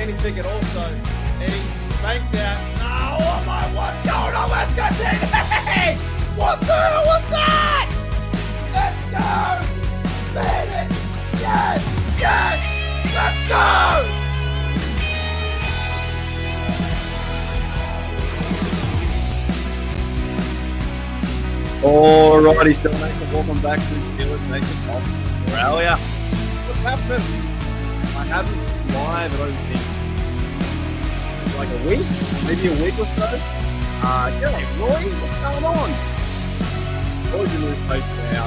any ticket also. Eddie, banks out. No, oh my, what's going on? Let's go, TD! What the hell was that? Let's go! Man it! Yes! Yes! Let's go! Alrighty, still Nation, welcome back to Steelers Nation of Australia. What's happening? I haven't live, I don't think, like a week, maybe a week or so. G'day, Roy, what's going on? Roy's in this place now.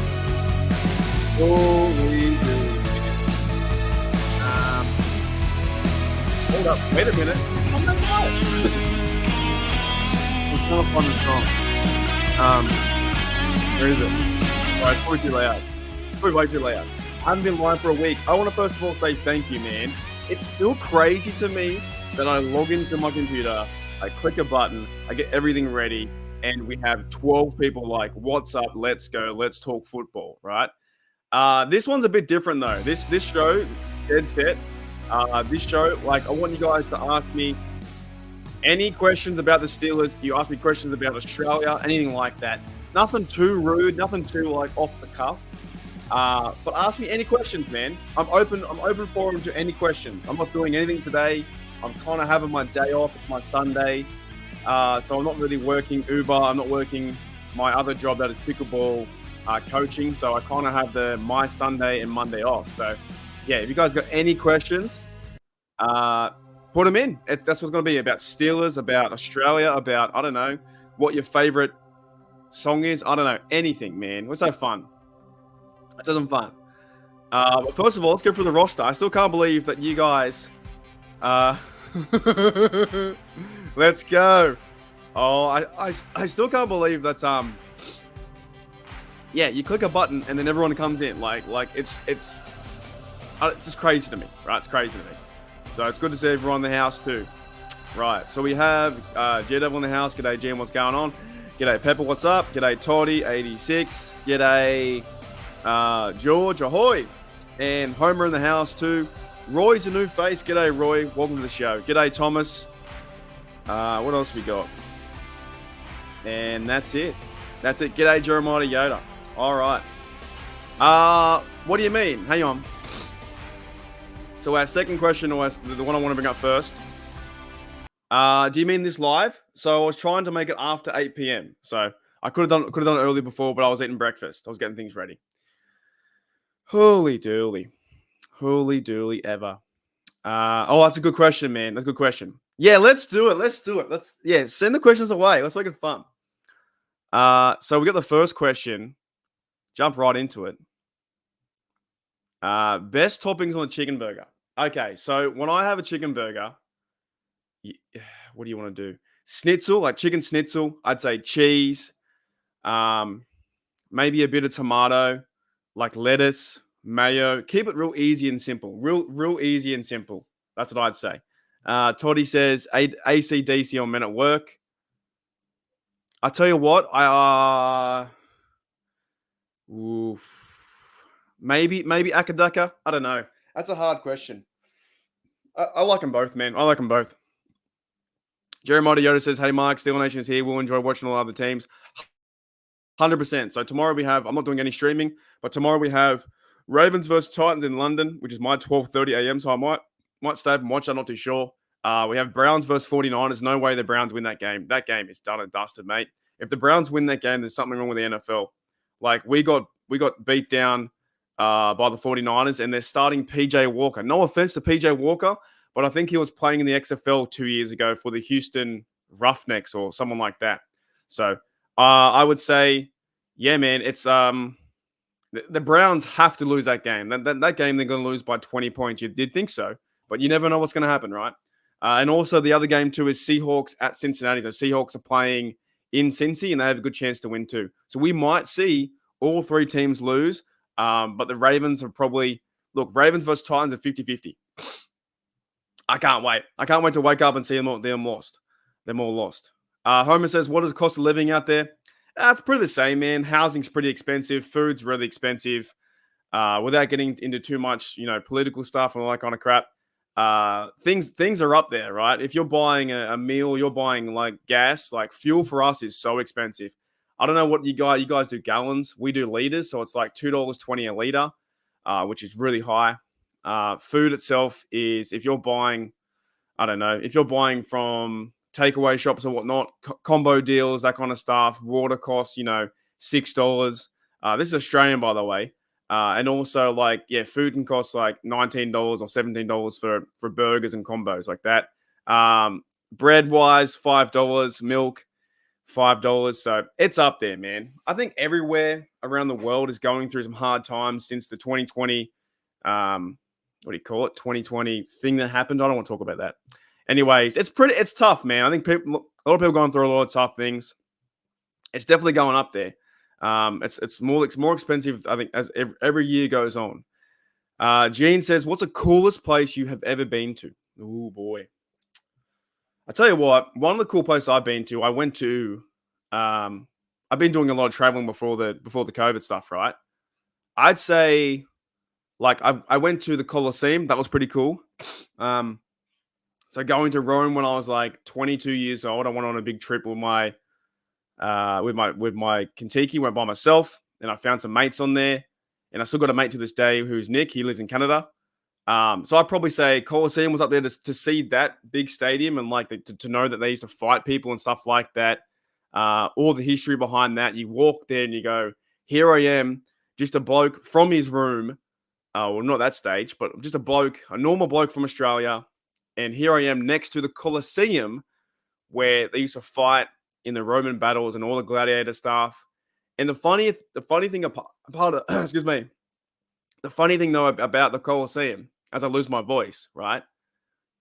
Holy dude. Hold up, wait a minute. I'm not live. It's not a fun song. Where is it? Alright, it's probably too loud. It's probably way too loud. I haven't been live for a week. I want to first of all say thank you, man. It's still crazy to me that I log into my computer, I click a button, I get everything ready, and we have 12 people like, what's up, let's go, let's talk football, right? This one's a bit different though. This show, dead set, this show, like I want you guys to ask me any questions about the Steelers. You ask me questions about Australia, anything like that. Nothing too rude, nothing too like off the cuff. But ask me any questions, man. I'm open for them to any questions. I'm not doing anything today. I'm kind of having my day off. It's my Sunday. So I'm not really working Uber. I'm not working my other job that is pickleball coaching. So I kind of have my Sunday and Monday off. So yeah, if you guys got any questions, put them in. That's what's going to be about Steelers, about Australia, about, I don't know, what your favorite song is. I don't know, anything, man. What's so fun? It's some fun. But first of all, let's go through the roster. I still can't believe that you guys. Let's go. Oh, I still can't believe that's yeah, you click a button and then everyone comes in. Like it's just crazy to me, right? It's crazy to me. So it's good to see everyone in the house too. Right. So we have J-Devil in the house. G'day, Jim. What's going on? G'day, Pepper. What's up? G'day, Toddy. 86. G'day, George. Ahoy. And Homer in the house too. Roy's a new face. G'day, Roy. Welcome to the show. G'day, Thomas. What else we got? And that's it. G'day, Jeremiah Yoda. All right. What do you mean? Hang on. So our second question, or the one I want to bring up first. Do you mean this live? So I was trying to make it after 8 p.m. So I could have done it early before, but I was eating breakfast. I was getting things ready. Holy dooly ever. Oh, that's a good question, man. That's a good question. Yeah, let's do it. Let's send the questions away. Let's make it fun. So we got the first question. Jump right into it. Best toppings on a chicken burger. Okay, so when I have a chicken burger, what do you want to do? Schnitzel, like chicken schnitzel. I'd say cheese, maybe a bit of tomato, like lettuce, mayo. Keep it real easy and simple. Real easy and simple. That's what I'd say. Toddy says AC/DC on Men at Work. I tell you what, maybe Akadaka. I don't know. That's a hard question. I like them both, man. I like them both. Jeremiah Yoda says, hey, Mark, Steel Nation is here. We'll enjoy watching all other teams. 100%. So tomorrow we have, I'm not doing any streaming, but tomorrow we have Ravens versus Titans in London, which is my 12:30 a.m. So I might stay up and watch. I'm not too sure. We have Browns versus 49ers. No way the Browns win that game. That game is done and dusted, mate. If the Browns win that game, there's something wrong with the NFL. Like, we got beat down by the 49ers, and they're starting PJ Walker. No offense to PJ Walker, but I think he was playing in the XFL 2 years ago for the Houston Roughnecks or someone like that. So I would say, yeah, man, it's the Browns have to lose that game. That game they're going to lose by 20 points. You did think so, but you never know what's going to happen, right? And also the other game too is Seahawks at Cincinnati. The Seahawks are playing in Cincy, and they have a good chance to win too. So we might see all three teams lose, but the Ravens are probably – look, Ravens versus Titans are 50-50. I can't wait. I can't wait to wake up and see them all lost. They're all lost. Homer says, what is the cost of living out there? It's pretty the same, man. Housing's pretty expensive. Food's really expensive. Without getting into too much, political stuff and all that kind of crap. things are up there, right? If you're buying a meal, you're buying like gas, like fuel for us is so expensive. I don't know what you guys do gallons. We do liters, so it's like $2.20 a liter, which is really high. Food itself is if you're buying, I don't know, if you're buying from takeaway shops or whatnot, combo deals, that kind of stuff. Water costs, $6. This is Australian, by the way. And also, like, yeah, food can cost like $19 or $17 for burgers and combos like that. Bread wise, $5. Milk, $5. So it's up there, man. I think everywhere around the world is going through some hard times since the 2020, what do you call it? 2020 thing that happened. I don't want to talk about that. Anyways, it's tough, man. I think a lot of people going through a lot of tough things. It's definitely going up there. It's more expensive, I think, as every year goes on. Gene says, "What's the coolest place you have ever been to?" Oh boy, I tell you what, one of the cool places I've been to, I went to. I've been doing a lot of traveling before the COVID stuff, right? I'd say, like, I went to the Colosseum. That was pretty cool. So going to Rome when I was like 22 years old, I went on a big trip with my Kentucky, went by myself, and I found some mates on there, and I still got a mate to this day who's Nick. He lives in Canada. So I'd probably say Colosseum was up there to see that big stadium and like to know that they used to fight people and stuff like that. All the history behind that. You walk there and you go, here I am, just a bloke from his room. Well, not that stage, but just a normal bloke from Australia. And here I am next to the Colosseum where they used to fight in the Roman battles and all the gladiator stuff. And the funny thing excuse me, the funny thing though about the Colosseum, as I lose my voice, right,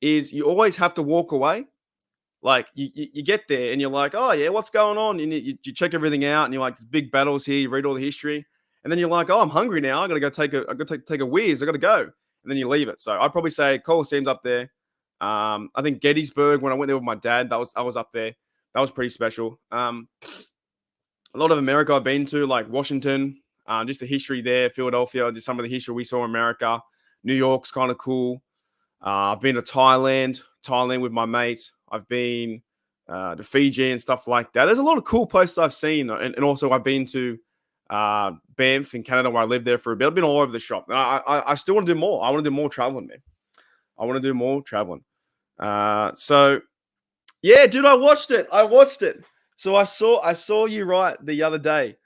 is you always have to walk away. Like you get there and you're like, oh yeah, what's going on? And you check everything out and you're like, there's big battles here. You read all the history, and then you're like, oh, I'm hungry now. I gotta go take a whiz. I gotta go, and then you leave it. So I'd probably say Colosseum's up there. I think Gettysburg, when I went there with my dad, I was up there. That was pretty special. A lot of America I've been to, like Washington, just the history there, Philadelphia, just some of the history we saw in America. New York's kind of cool. I've been to Thailand with my mate. I've been to Fiji and stuff like that. There's a lot of cool places I've seen. And also I've been to Banff in Canada where I lived there for a bit. I've been all over the shop. And I still want to do more. I want to do more traveling, man. I want to do more traveling. So yeah, dude, I watched it. So I saw you right the other day.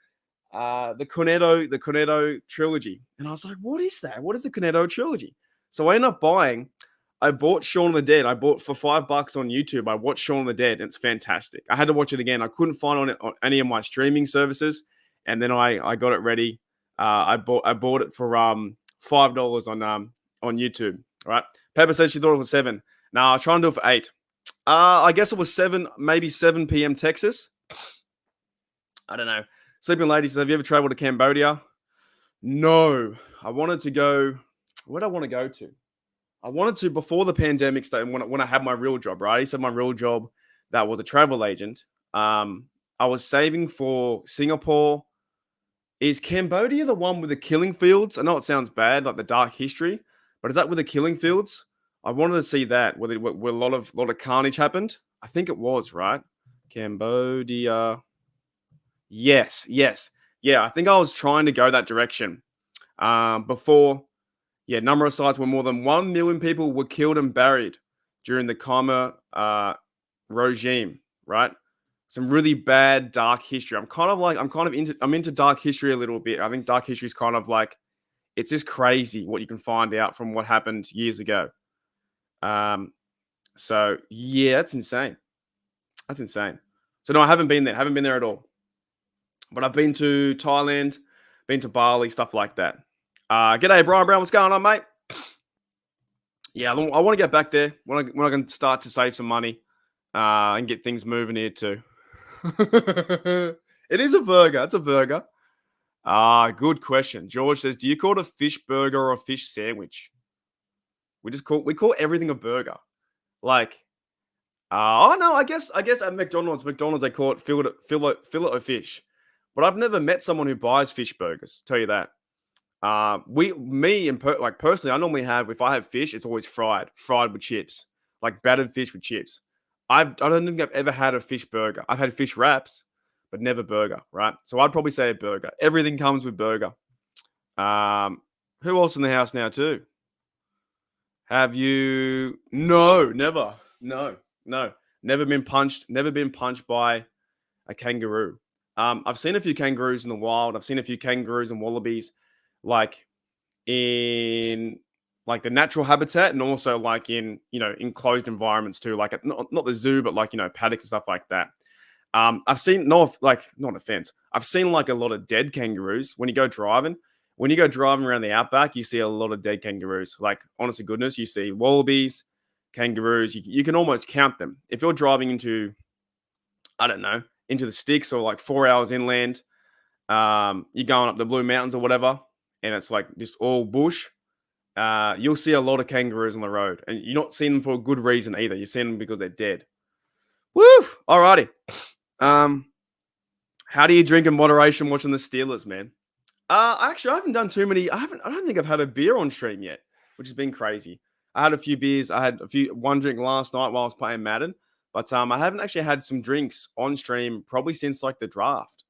The Cornetto trilogy. And I was like, what is that? What is the Cornetto trilogy? So I ended up I bought Shaun of the Dead. I bought for $5 on YouTube. I watched Shaun of the Dead, and it's fantastic. I had to watch it again. I couldn't find it on any of my streaming services. And then I got it ready. I bought it for $5 on YouTube. Right. Pepper said she thought it was 7. Now I was trying to do it for 8. I guess it was 7, maybe 7 p.m. Texas. I don't know. Sleeping Lady says, have you ever traveled to Cambodia? No. I wanted to go. Where did I want to go to? I wanted to before the pandemic started, when I had my real job, right? I used to have my real job that was a travel agent. I was saving for Singapore. Is Cambodia the one with the killing fields? I know it sounds bad, like the dark history, but is that with the killing fields? I wanted to see that where a lot of carnage happened. I think it was, right? Cambodia. Yes. Yeah, I think I was trying to go that direction. Before, yeah, number of sites where more than 1 million people were killed and buried during the Khmer regime, right? Some really bad dark history. I'm into dark history a little bit. I think dark history is kind of like, it's just crazy what you can find out from what happened years ago. So yeah, that's insane. So no, I haven't been there. At all. But I've been to Thailand, been to Bali, stuff like that. G'day, Brian Brown. What's going on, mate? Yeah, I want to get back there when I can start to save some money and get things moving here too. It is a burger. It's a burger. Good question. George says, do you call it a fish burger or a fish sandwich? We call everything a burger. Like, no, I guess at McDonald's they call it fillet of fish. But I've never met someone who buys fish burgers. Tell you that. Personally, I normally have, if I have fish, it's always fried with chips, like battered fish with chips. I don't think I've ever had a fish burger. I've had fish wraps, but never burger, right? So I'd probably say a burger. Everything comes with burger. Who else in the house now too? Have you? No, never. No. Never been punched. Never been punched by a kangaroo. I've seen a few kangaroos in the wild. I've seen a few kangaroos and wallabies, like in like the natural habitat, and also like in enclosed environments too, like not the zoo, but like paddocks and stuff like that. I've seen not offense. I've seen like a lot of dead kangaroos when you go driving. When you go driving around the outback, you see a lot of dead kangaroos. Like, honest to goodness, you see wallabies, kangaroos. You can almost count them. If you're driving into, I don't know, into the sticks or like 4 hours inland, you're going up the Blue Mountains or whatever, and it's like just all bush. You'll see a lot of kangaroos on the road, and you're not seeing them for a good reason either. You're seeing them because they're dead. Woo! Alrighty. How do you drink in moderation watching the Steelers, man? Actually, I haven't done too many. I don't think I've had a beer on stream yet, which has been crazy. I had a few beers. I had one drink last night while I was playing Madden, but I haven't actually had some drinks on stream probably since like the draft.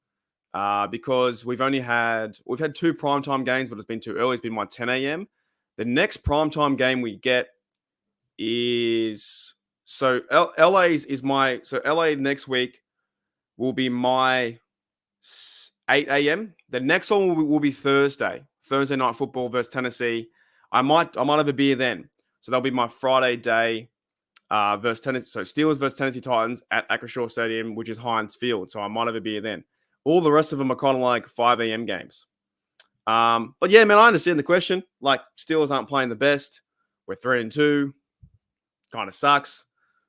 Because we've had 2 primetime games, but it's been too early. It's been my 10 a.m. The next primetime game we get is LA next week will be my 8 a.m. The next one will be Thursday night football versus Tennessee. I might have a beer then. So that'll be my Friday day versus Tennessee. So Steelers versus Tennessee Titans at Acrisure Stadium, which is Heinz Field. So I might have a beer then. All the rest of them are kind of like 5 a.m. games. But yeah, man, I understand the question. Like, Steelers aren't playing the best. We're 3-2. Kind of sucks.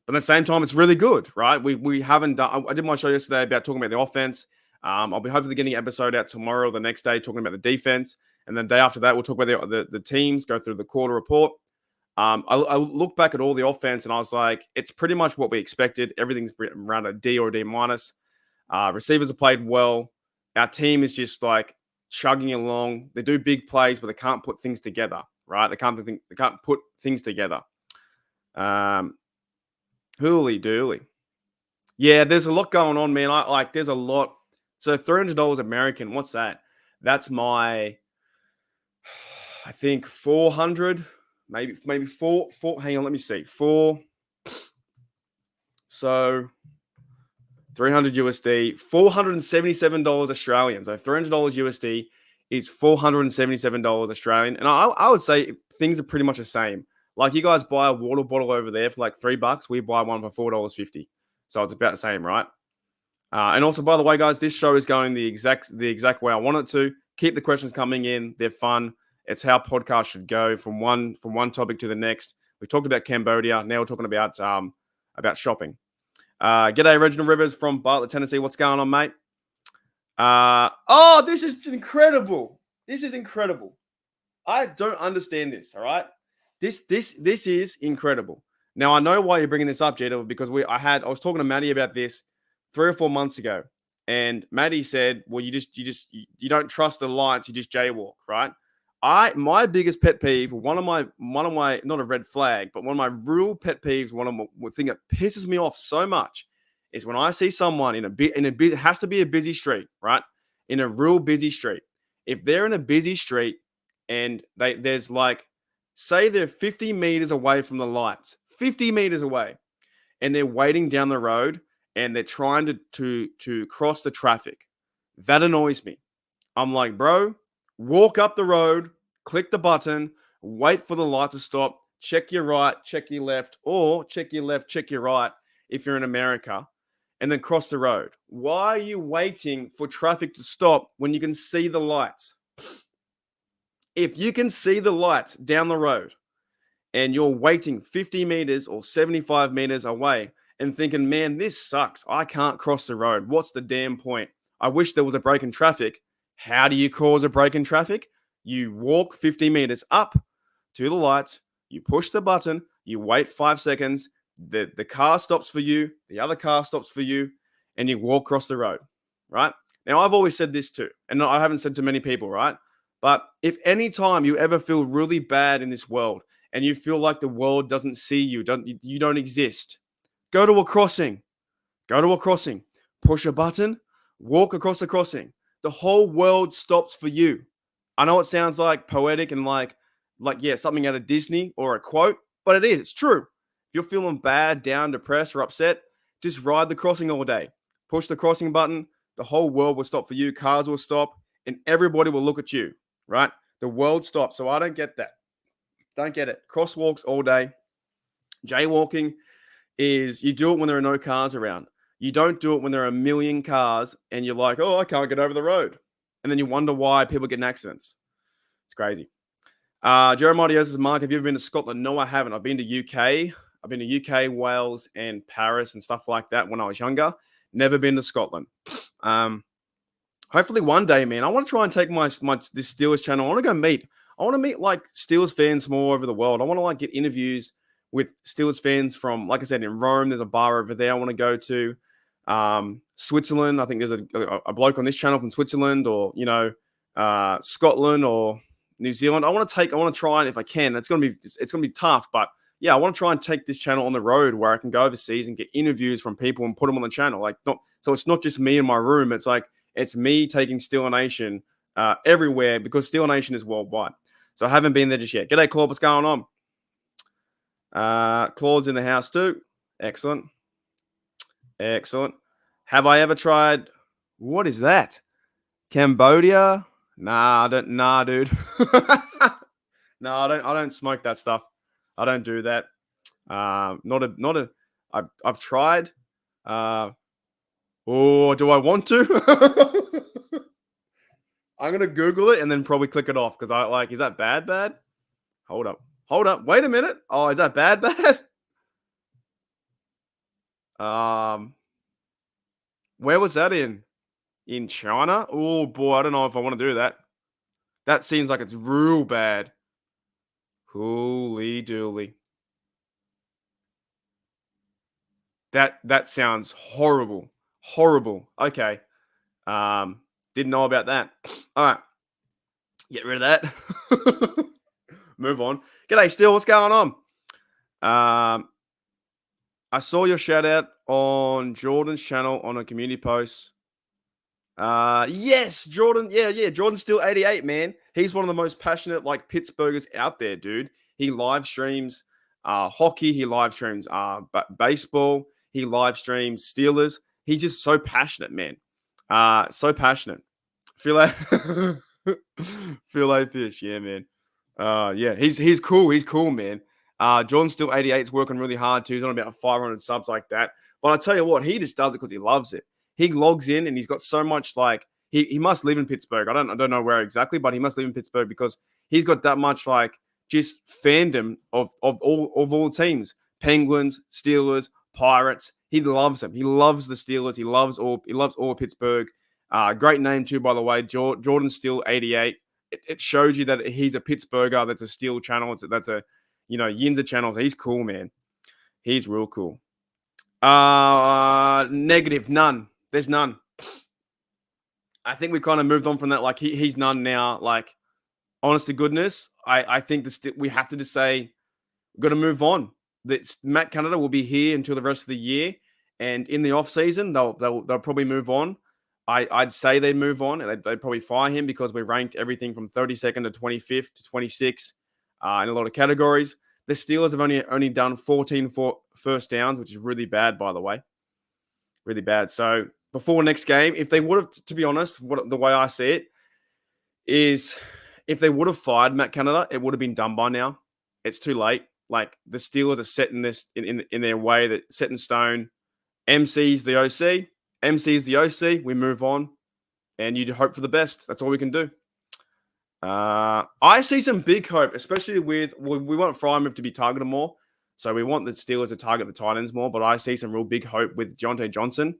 But at the same time, it's really good, right? We haven't done. I did my show yesterday about talking about the offense. I'll be hopefully getting an episode out tomorrow or the next day talking about the defense. And then the day after that, we'll talk about the teams, go through the quarter report. I look back at all the offense and I was like, it's pretty much what we expected. Everything's around a D or a D minus. Receivers have played well. Our team is just like chugging along. They do big plays, but they can't put things together, right? They can't put things together. Hooly dooly. Yeah, there's a lot going on, man. There's a lot. So $300 American, what's that? That's my, I think 400, maybe four. Hang on, let me see. 4. So 300 USD, $477 Australian. So $300 USD is $477 Australian. And I would say things are pretty much the same. Like, you guys buy a water bottle over there for like $3. We buy one for $4.50. So it's about the same, right? And also, by the way, guys, this show is going the exact way I want it to. Keep the questions coming in. They're fun. It's how podcasts should go from one topic to the next. We talked about Cambodia. Now we're talking about shopping. G'day, Reginald Rivers from Bartlett, Tennessee. What's going on, mate? This is incredible. This is incredible. I don't understand this. All right, this is incredible. Now I know why you're bringing this up, Jada, because I was talking to Maddie about this 3 or 4 months ago, and Maddie said, "Well, you don't trust the lights, you just jaywalk, right?" My biggest pet peeve, one of my not a red flag, but one of my real pet peeves, one thing that pisses me off so much is when I see someone in it has to be a busy street, right? In a real busy street. If they're in a busy street and there's like, say they're 50 meters away from the lights, 50 meters away, and they're waiting down the road and they're trying to cross the traffic. That annoys me. I'm like, bro, walk up the road, click the button, wait for the light to stop, check your right, check your left, or check your left, check your right if you're in America, and then cross the road. Why are you waiting for traffic to stop when you can see the lights? If you can see the lights down the road and you're waiting 50 meters or 75 meters away and thinking, man, this sucks. I can't cross the road. What's the damn point? I wish there was a break in traffic. How do you cause a break in traffic? You walk 50 meters up to the lights, you push the button, you wait 5 seconds, the car stops for you, the other car stops for you, and you walk across the road, right? Now, I've always said this too, and I haven't said to many people, right? But if any time you ever feel really bad in this world and you feel like the world doesn't see you, you don't exist, go to a crossing. Go to a crossing, push a button, walk across the crossing. The whole world stops for you. I know it sounds like poetic and like yeah, something out of Disney or a quote, but it is. It's true. If you're feeling bad, down, depressed, or upset, just ride the crossing all day. Push the crossing button. The whole world will stop for you. Cars will stop, and everybody will look at you. Right? The world stops. So I don't get that. Don't get it. Crosswalks all day. Jaywalking is you do it when there are no cars around. You don't do it when there are a million cars and you're like, oh, I can't get over the road. And then you wonder why people get in accidents. It's crazy. Jeremiah Diaz says, Mark, have you ever been to Scotland? No, I haven't. I've been to UK. I've been to UK, Wales, and Paris and stuff like that when I was younger. Never been to Scotland. Hopefully one day, man. I want to try and take this Steelers channel. I want to meet like Steelers fans from all over the world. I want to like get interviews with Steelers fans from, like I said, in Rome. There's a bar over there I want to go to. Switzerland. I think there's a bloke on this channel from Switzerland, or Scotland or New Zealand. I want to try, and if I can, it's gonna be tough, but yeah, I want to try and take this channel on the road where I can go overseas and get interviews from people and put them on the channel. So it's not just me in my room. It's like it's me taking Steeler Nation everywhere, because Steeler Nation is worldwide. So I haven't been there just yet. G'day, Claude. What's going on? Claude's in the house too. Excellent. Have I ever tried? What is that? Cambodia? Nah, dude. No, I don't smoke that stuff. I don't do that. I've tried. Oh, do I want to? I'm gonna Google it and then probably click it off, because is that bad? Hold up. Wait a minute. Oh, is that bad? Where was that in? In China? Oh boy, I don't know if I want to do that. That seems like it's real bad. Holy dooly. That sounds horrible. Horrible. Okay. Didn't know about that. All right. Get rid of that. Move on. G'day, Steel. What's going on? I saw your shout out on Jordan's channel on a community post. Yes, Jordan. Yeah. Jordan's still 88, man. He's one of the most passionate Pittsburghers out there, dude. He live streams hockey. He live streams baseball. He live streams Steelers. He's just so passionate, man. So passionate. Filet fish, yeah, man. Yeah, he's cool. He's cool, man. Jordan's still 88. He's working really hard too. He's on about 500 subs like that. But I tell you what, he just does it because he loves it. He logs in and he's got so much he must live in Pittsburgh. I don't know where exactly, but he must live in Pittsburgh because he's got that much just fandom of all teams. Penguins, Steelers, Pirates. He loves them. He loves the Steelers. He loves all Pittsburgh. Great name too, by the way. Jordan Steel 88. It shows you that he's a Pittsburgher. That's a Steel channel. That's a Yinzer channel. So he's cool, man. He's real cool. Negative, none. There's none. I think we kind of moved on from that. He's none now. Honest to goodness, I think we have to just say we've got to move on. That Matt Canada will be here until the rest of the year, and in the off season they'll probably move on. I'd say they'd move on, and they'd probably fire him because we ranked everything from 32nd to 25th to 26th in a lot of categories. The Steelers have only done 14 first downs, which is really bad, by the way. Really bad. So before next game, if they would have, to be honest, the way I see it is, if they would have fired Matt Canada, it would have been done by now. It's too late. The Steelers are set in this in their way, that set in stone. MC's the OC. MC's the OC. We move on, and you hope for the best. That's all we can do. I see some big hope, especially we want Freiermuth to be targeted more. So we want the Steelers to target the tight ends more, but I see some real big hope with Deontay Johnson.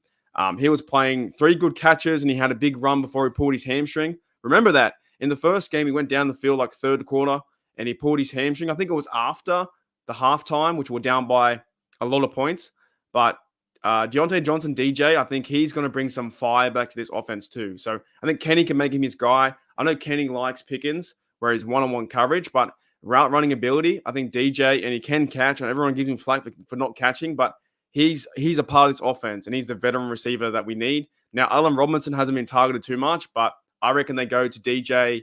He was playing 3 good catches, and he had a big run before he pulled his hamstring. Remember that. In the first game, he went down the field third quarter, and he pulled his hamstring. I think it was after the halftime, which were down by a lot of points. But Deontay Johnson, DJ, I think he's going to bring some fire back to this offense too. So I think Kenny can make him his guy. I know Kenny likes Pickens, where he's one-on-one coverage, but route running ability, I think DJ, and he can catch, and everyone gives him flack for not catching, but he's a part of this offense, and he's the veteran receiver that we need. Now, Allen Robinson hasn't been targeted too much, but I reckon they go to DJ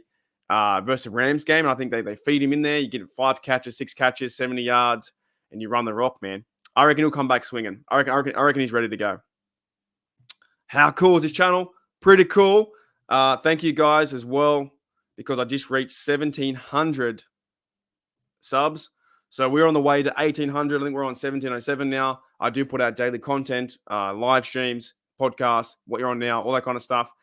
versus Rams game, and I think they feed him in there. You get 5 catches, 6 catches, 70 yards, and you run the rock, man. I reckon he'll come back swinging. I reckon he's ready to go. How cool is this channel? Pretty cool. Thank you guys as well, because I just reached 1,700 subs. So we're on the way to 1,800. I think we're on 1,707 now. I do put out daily content, live streams, podcasts, what you're on now, all that kind of stuff.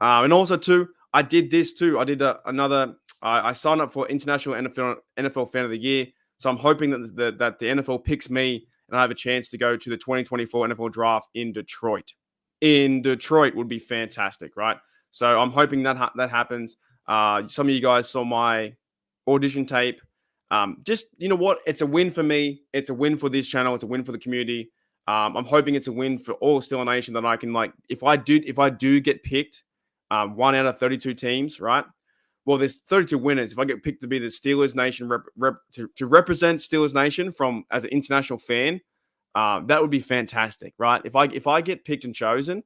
And also, too, I did this too. I did I signed up for International NFL Fan of the Year. So I'm hoping that the NFL picks me and I have a chance to go to the 2024 NFL Draft in Detroit. In Detroit would be fantastic, right? So I'm hoping that happens. Some of you guys saw my audition tape. Just, you know what? It's a win for me. It's a win for this channel. It's a win for the community. I'm hoping it's a win for all Steeler Nation, that I can, like, if I do get picked, 1 out of 32 teams, right? Well, there's 32 winners. If I get picked to be the Steelers Nation to represent Steelers Nation as an international fan, that would be fantastic, right? If I get picked and chosen,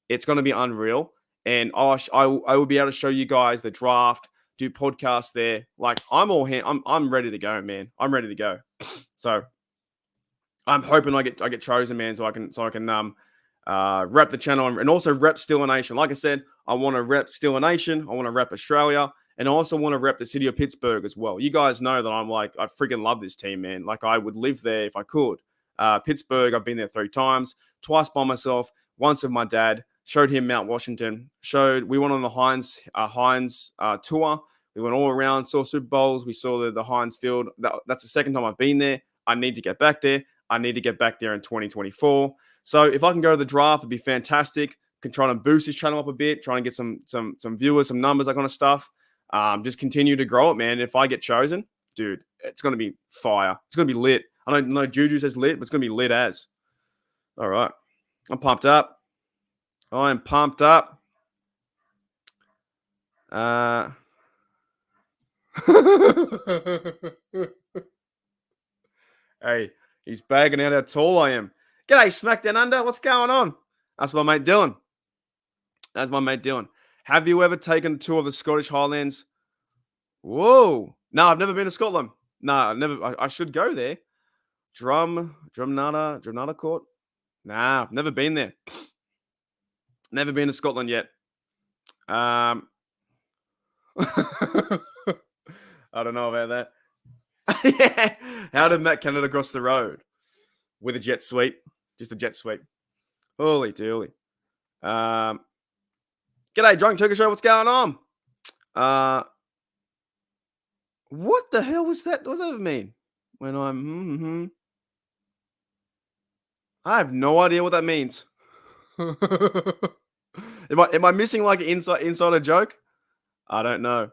it's going to be unreal, and I will be able to show you guys the draft, do podcasts there. Like, I'm ready to go, man. I'm ready to go. So I'm hoping I get chosen, man, so I can rep the channel and also rep Steeler Nation. Like I said, I want to rep Steeler Nation. I want to rep Australia. And I also want to rep the city of Pittsburgh as well. You guys know that I freaking love this team, man. Like, I would live there if I could. Pittsburgh, I've been there 3 times, twice by myself, once with my dad. Showed him Mount Washington. We went on the Heinz tour. We went all around, saw Super Bowls. We saw the Heinz Field. That's the second time I've been there. I need to get back there. I need to get back there in 2024. So if I can go to the draft, it'd be fantastic. Can try to boost this channel up a bit, trying to get some viewers, some numbers, that kind of stuff. Just continue to grow it, man. If I get chosen, dude, it's going to be fire. It's going to be lit. I don't know Juju says lit, but it's going to be lit as. All right. I'm pumped up. I am pumped up. Hey, he's bagging out how tall I am. G'day, SmackDown Under. What's going on? That's my mate Dylan. Have you ever taken a tour of the Scottish Highlands? Whoa. No, I've never been to Scotland. No, I've never. I should go there. Drumnata Court? Nah, I've never been there. Never been to Scotland yet. I don't know about that. Yeah. How did Matt Canada cross the road? With a jet sweep. Just a jet sweep. Holy dooly. G'day, Drunk Turkish Show. What's going on? What the hell was that? What does that mean? When I'm... I have no idea what that means. Am I missing like an insider joke? I don't know.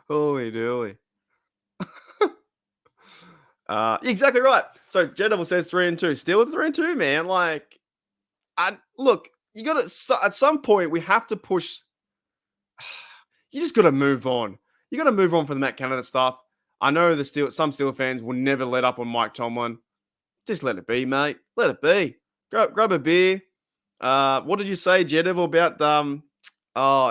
Holy dooly. Exactly right. So Jedevil says 3-2. Still with 3-2, man. Like, look, you gotta, at some point we have to push. You just gotta move on. You gotta move on from the Matt Canada stuff. I know some Steelers fans will never let up on Mike Tomlin. Just let it be, mate. Let it be. Grab a beer. What did you say, Jedevil, about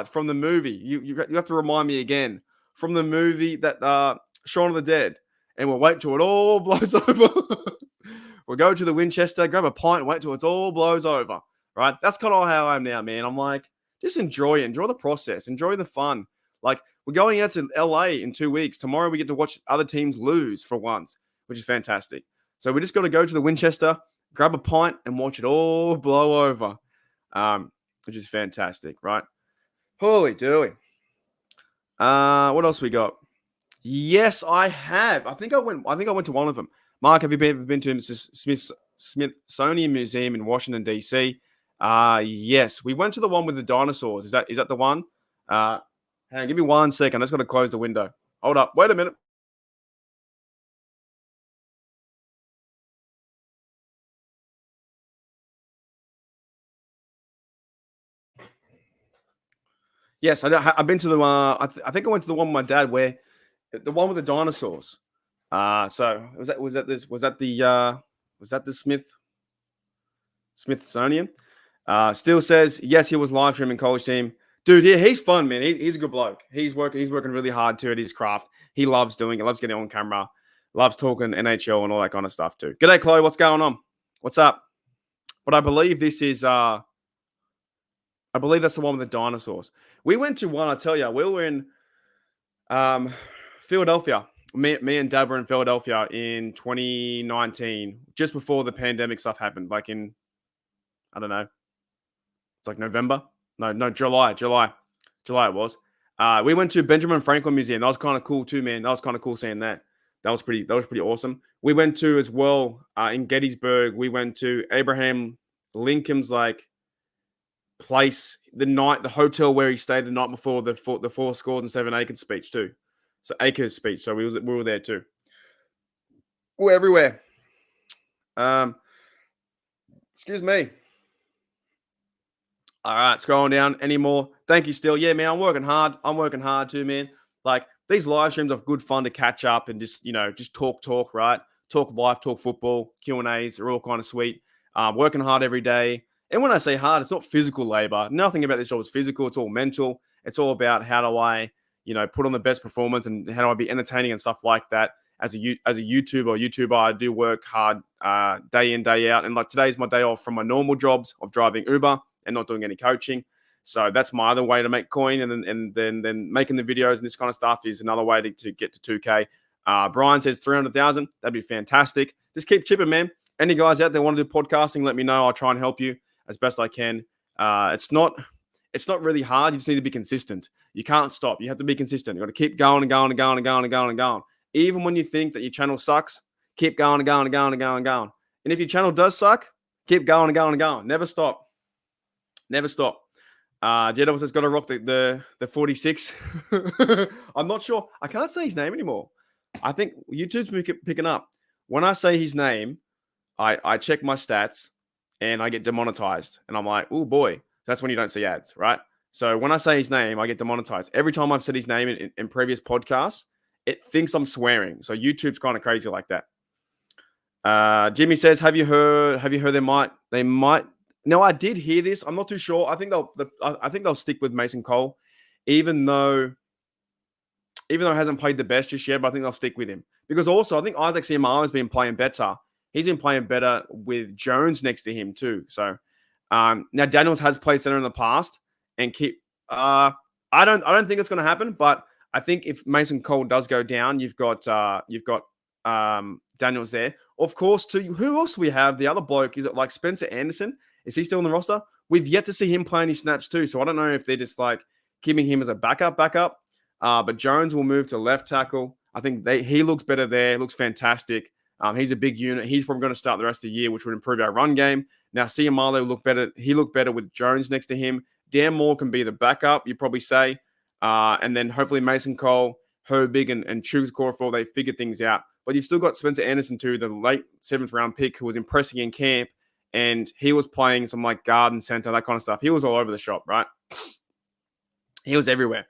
it's from the movie. You have to remind me again. From the movie that Shaun of the Dead. And we'll wait till it all blows over. We'll go to the Winchester, grab a pint, and wait till it all blows over. Right? That's kind of how I am now, man. I'm like, just enjoy it. Enjoy the process. Enjoy the fun. Like, we're going out to LA in 2 weeks. Tomorrow we get to watch other teams lose for once, which is fantastic. So we just got to go to the Winchester, grab a pint, and watch it all blow over, which is fantastic, right? Holy dooly. What else we got? Yes, I have. I think I went to one of them. Mark, have you been to Smithsonian Museum in Washington, D.C.? Yes. We went to the one with the dinosaurs. Is that the one? Hang on, give me 1 second. I just got to close the window. Hold up. Wait a minute. Yes, I've been to the. I think I went to the one with my dad where the one with the dinosaurs. So was that the Smithsonian? Still says yes. He was live streaming college team. Dude, yeah, he's fun, man. He's a good bloke. He's working really hard too at his craft. He loves doing it. Loves getting on camera. Loves talking NHL and all that kind of stuff too. G'day, Chloe. What's going on? What's up? But I believe this is. I believe that's the one with the dinosaurs. We went to one. I tell you, we were in Philadelphia. Me and Dad were in Philadelphia in 2019, just before the pandemic stuff happened. Like in, I don't know, it's like November. No, July it was. We went to Benjamin Franklin Museum. That was kind of cool too, man. That was kind of cool seeing that. That was pretty awesome. We went to as well in Gettysburg. We went to Abraham Lincoln's like place the hotel where he stayed the night before the 4 scores and 7 acres speech too. So Acres speech. So we were there too. We're everywhere. Excuse me. All right, scrolling down. Any more? Thank you, Still. Yeah, man, I'm working hard too, man. Like these live streams are good fun to catch up and just just talk, right? Talk life, talk football, Q&As are all kind of sweet. Working hard every day. And when I say hard, it's not physical labor. Nothing about this job is physical. It's all mental. It's all about how do I, put on the best performance and how do I be entertaining and stuff like that. As a YouTuber, I do work hard day in, day out. And like today's my day off from my normal jobs of driving Uber and not doing any coaching. So that's my other way to make coin. And then making the videos and this kind of stuff is another way to get to 2K. Brian says 300,000. That'd be fantastic. Just keep chipping, man. Any guys out there want to do podcasting, let me know. I'll try and help you as best I can. It's not really hard. You just need to be consistent. You can't stop. You have to be consistent. You got to keep going and going and going and going and going and going. Even when you think that your channel sucks, keep going and going and going and going and going. And if your channel does suck, keep going and going and going. Never stop. Never stop. Jedovs has got to rock the 46. I'm not sure. I can't say his name anymore. I think YouTube's picking up. When I say his name, I check my stats and I get demonetized. And I'm like, oh boy. That's when you don't see ads, right? So when I say his name, I get demonetized. Every time I've said his name in previous podcasts, it thinks I'm swearing. So YouTube's kind of crazy like that. Jimmy says, have you heard they might. No, I did hear this. I'm not too sure. I think they'll stick with Mason Cole, even though he hasn't played the best just yet, but I think they'll stick with him. Because also, I think Isaac Siamala has been playing better. He's been playing better with Jones next to him too. So now Daniels has played center in the past and I don't think it's going to happen, but I think if Mason Cole does go down, you've got Daniels there. Of course, too. Who else do we have? The other bloke, is it like Spencer Anderson? Is he still in the roster? We've yet to see him play any snaps too, so I don't know if they're just like keeping him as a backup. But Jones will move to left tackle. I think he looks better there. Looks fantastic. He's a big unit. He's probably going to start the rest of the year, which would improve our run game. Now, Siamalo look better. He looked better with Jones next to him. Dan Moore can be the backup, you probably say. And then hopefully Mason Cole, Herbig, and Chuks Corforth, they figure things out. But you've still got Spencer Anderson too, the late 7th round pick who was impressing in camp. And he was playing some like guard and center, that kind of stuff. He was all over the shop, right? He was everywhere.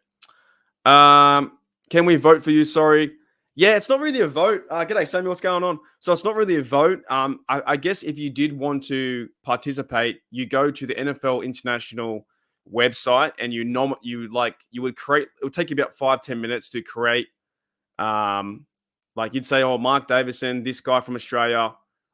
Can we vote for you? Sorry. Yeah, it's not really a vote. G'day, Samuel. What's going on? So it's not really a vote. I guess if you did want to participate, you go to the NFL International website and you would create. It would take you about 5-10 minutes to create. Like you'd say, oh, Mark Davison, this guy from Australia,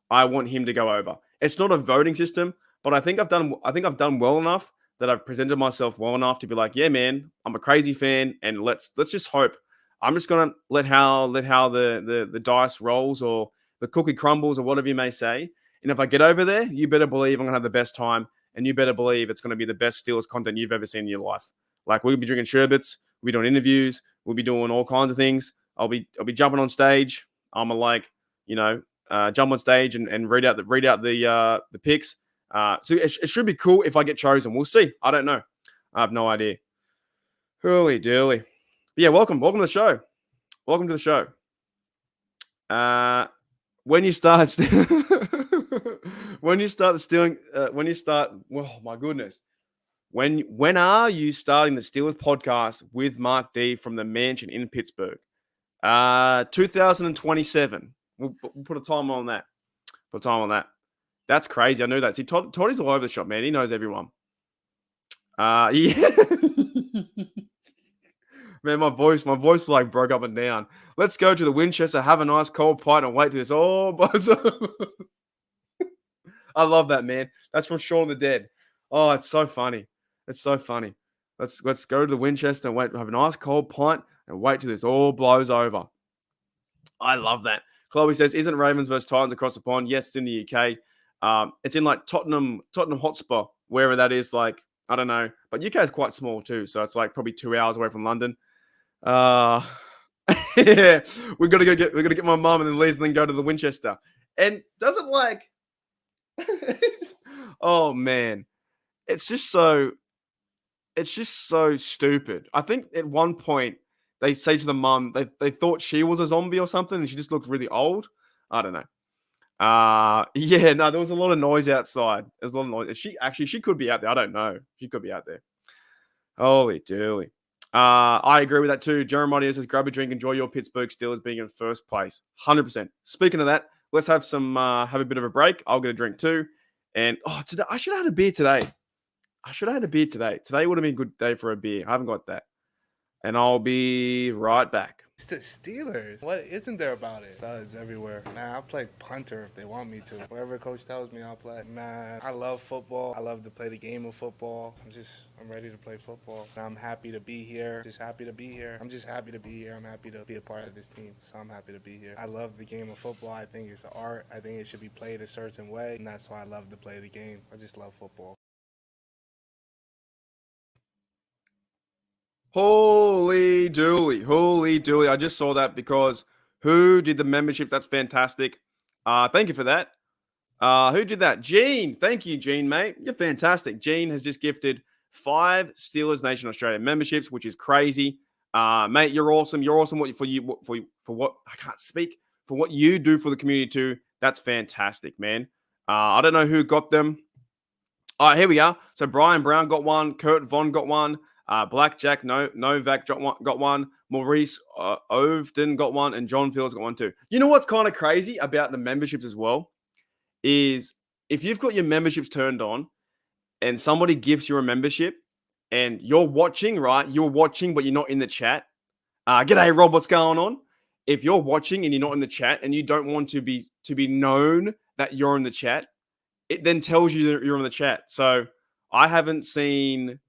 I want him to go over. It's not a voting system, but I think I've done well enough that I've presented myself well enough to be like, yeah, man, I'm a crazy fan, and let's just hope. I'm just gonna let how the dice rolls or the cookie crumbles or whatever you may say. And if I get over there, you better believe I'm gonna have the best time, and you better believe it's gonna be the best Steelers content you've ever seen in your life. Like we'll be drinking sherbets, we'll be doing interviews, we'll be doing all kinds of things. I'll be jumping on stage. I'm jump on stage and read out the picks. So it should be cool if I get chosen. We'll see. I don't know. I have no idea. Holy dooly. Yeah, welcome to the show. Welcome to the show. When you start stealing, oh my goodness. When are you starting the Steelers podcast with Mark D from the mansion in Pittsburgh? 2027. We'll put a time on that. Put a time on that. That's crazy. I knew that. See, Toddy's all over the shop, man. He knows everyone. Yeah. Man, my voice like broke up and down. Let's go to the Winchester, have a nice cold pint, and wait till this all buzz up. I love that, man. That's from Shaun of the Dead. Oh, it's so funny. It's so funny. Let's go to the Winchester and wait, have a nice cold pint, and wait till this all blows over. I love that. Chloe says, "Isn't Ravens versus Titans across the pond?" Yes, it's in the UK. It's in like Tottenham Hotspur, wherever that is. Like, I don't know, but UK is quite small too, so it's like probably 2 hours away from London. Yeah, we're gonna get my mum and then Liz and then go to the Winchester. And doesn't like, oh man, it's just so stupid. I think at one point they say to the mum they thought she was a zombie or something, and she just looked really old. I don't know. Yeah, no, there was a lot of noise outside. There's a lot of noise. She could be out there. I don't know. She could be out there. Holy dooly. I agree with that too. Jeremiah says, "Grab a drink, enjoy your Pittsburgh Steelers being in first place." 100%. Speaking of that, let's have have a bit of a break. I'll get a drink too. And today I should have had a beer today. Today would have been a good day for a beer. I haven't got that. And I'll be right back. It's the Steelers. What isn't there about it? Studs everywhere. Man, I'll play punter if they want me to. Whatever coach tells me, I'll play. Man, I love football. I love to play the game of football. I'm ready to play football. And I'm happy to be here. Just happy to be here. I'm just happy to be here. I'm happy to be a part of this team. So I'm happy to be here. I love the game of football. I think it's an art. I think it should be played a certain way. And that's why I love to play the game. I just love football. Holy dooly. I just saw that because who did the memberships? That's fantastic. Thank you for that. Who did that? Gene. Thank you, Gene, mate. You're fantastic. Gene has just gifted 5 Steelers Nation Australia memberships, which is crazy. Mate, you're awesome. You're awesome for what I can't speak. For what you do for the community too. That's fantastic, man. I don't know who got them. All right, here we are. So Brian Brown got one. Kurt Vaughn got one. Blackjack Novak got one. Maurice Ovden got one. And John Fields got one too. You know what's kind of crazy about the memberships as well is if you've got your memberships turned on and somebody gives you a membership and you're watching, right? You're watching, but you're not in the chat. G'day, Rob. What's going on? If you're watching and you're not in the chat and you don't want to be known that you're in the chat, it then tells you that you're in the chat. So I haven't seen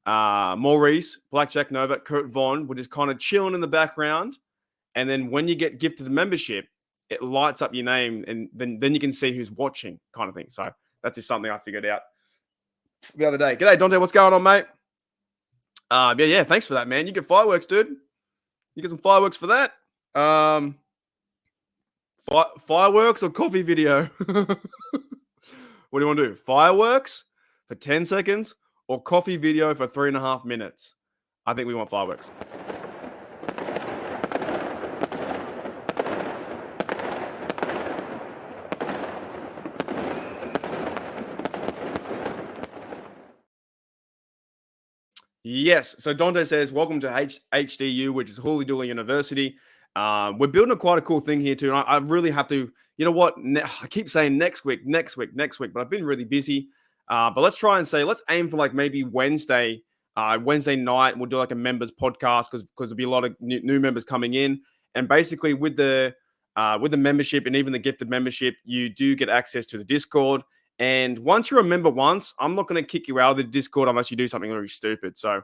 Maurice, Blackjack Novak, Kurt Vaughn, which is kind of chilling in the background. And then when you get gifted the membership, it lights up your name and then you can see who's watching kind of thing. So that's just something I figured out the other day. G'day, Dante. What's going on, mate? Yeah, thanks for that, man. You get fireworks, dude. You get some fireworks for that. Fireworks or coffee video? What do you want to do? Fireworks for 10 seconds or coffee video for 3.5 minutes? I think we want fireworks. Yes. So Dante says, welcome to HDU, which is Holy Dooly University. We're building quite a cool thing here too. And I really have to, you know what? I keep saying next week, but I've been really busy. But let's try and let's aim for like maybe Wednesday night. We'll do like a members podcast because there'll be a lot of new members coming in. And basically with the membership and even the gifted membership, you do get access to the Discord. And once you're a member I'm not going to kick you out of the Discord unless you do something really stupid. So